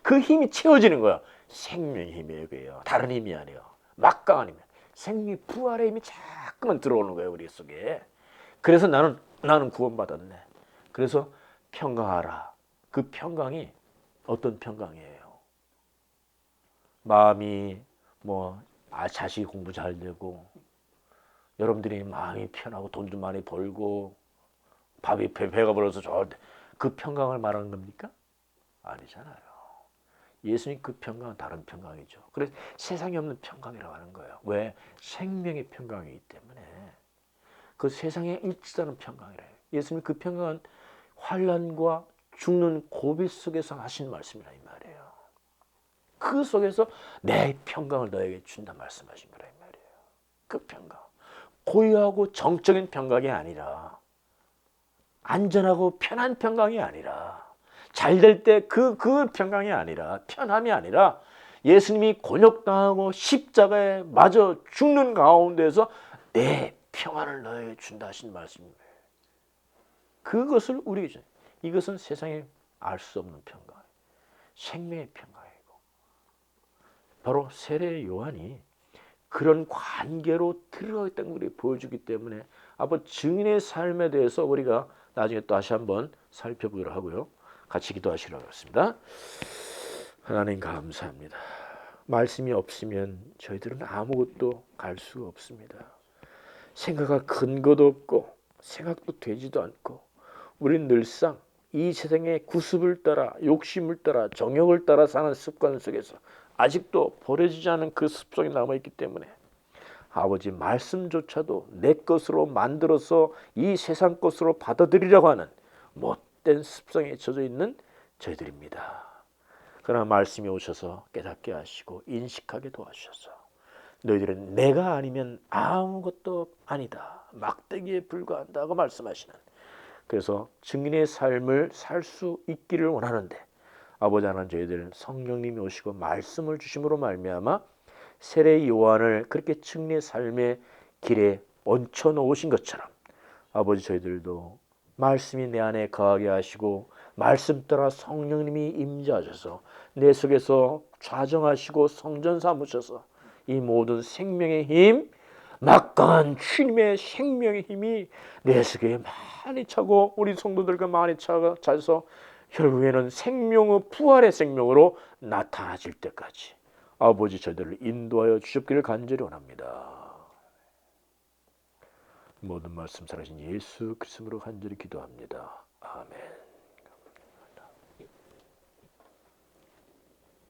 그 힘이 채워지는 거야. 생명의 힘이에요. 그게요. 다른 힘이 아니에요. 막강한 힘이에요. 생명 부활의 힘이 자꾸만 들어오는 거예요. 우리 속에. 그래서 나는 구원받았네. 그래서 평강하라. 그 평강이 어떤 평강이에요? 마음이 자식이 공부 잘 되고 여러분들이 마음이 편하고 돈도 많이 벌고 배가 불러서 좋을 때 그 평강을 말하는 겁니까? 아니잖아요. 예수님 그 평강은 다른 평강이죠. 그래서 세상에 없는 평강이라고 하는 거예요. 왜? 생명의 평강이기 때문에. 그 세상에 있지 않은 평강이래요. 예수님 그 평강은 환난과 죽는 고비 속에서 하신 말씀이라 이 말이에요. 그 속에서 내 평강을 너에게 준다 말씀하신 거라 이 말이에요. 그 평강. 고요하고 정적인 평강이 아니라 안전하고 편한 평강이 아니라 잘 될 때 그 평강이 아니라 편함이 아니라 예수님이 곤욕당하고 십자가에 맞아 죽는 가운데서 내 평안을 너에게 준다 하신 말씀입니다. 그것을 우리에게 이것은 세상에 알 수 없는 평강, 생명의 평강이고 바로 세례 요한이 그런 관계로 들어가겠다는 걸 보여주기 때문에 아버 증인의 삶에 대해서 우리가 나중에 또 다시 한번 살펴보기로 하고요. 같이 기도하시라고 했습니다. 하나님 감사합니다. 말씀이 없으면 저희들은 아무것도 갈 수가 없습니다. 생각할 근거도 없고 생각도 되지도 않고 우리는 늘상 이 세상의 구습을 따라 욕심을 따라 정욕을 따라 사는 습관 속에서 아직도 버려지지 않은 그 습성이 남아있기 때문에 아버지 말씀조차도 내 것으로 만들어서 이 세상 것으로 받아들이려고 하는 못된 습성에 젖어 있는 저희들입니다. 그러나 말씀이 오셔서 깨닫게 하시고 인식하게 도와주셔서 너희들은 내가 아니면 아무것도 아니다. 막대기에 불과한다고 말씀하시는 그래서 증인의 삶을 살 수 있기를 원하는데 아버지 하나님 저희들 성령님이 오시고 말씀을 주심으로 말미암아 세례 요한을 그렇게 증인의 삶의 길에 얹혀 놓으신 것처럼 아버지 저희들도 말씀이 내 안에 거하게 하시고 말씀 따라 성령님이 임재하셔서 내 속에서 좌정하시고 성전 삼으셔서 이 모든 생명의 힘 막강한 주님의 생명의 힘이 내 속에 많이 차고 우리 성도들과 많이 차서 결국에는 생명의 부활의 생명으로 나타나질 때까지 아버지 저희들을 인도하여 주셨기를 간절히 원합니다. 모든 말씀 살아신 예수 그리스도로 간절히 기도합니다. 아멘.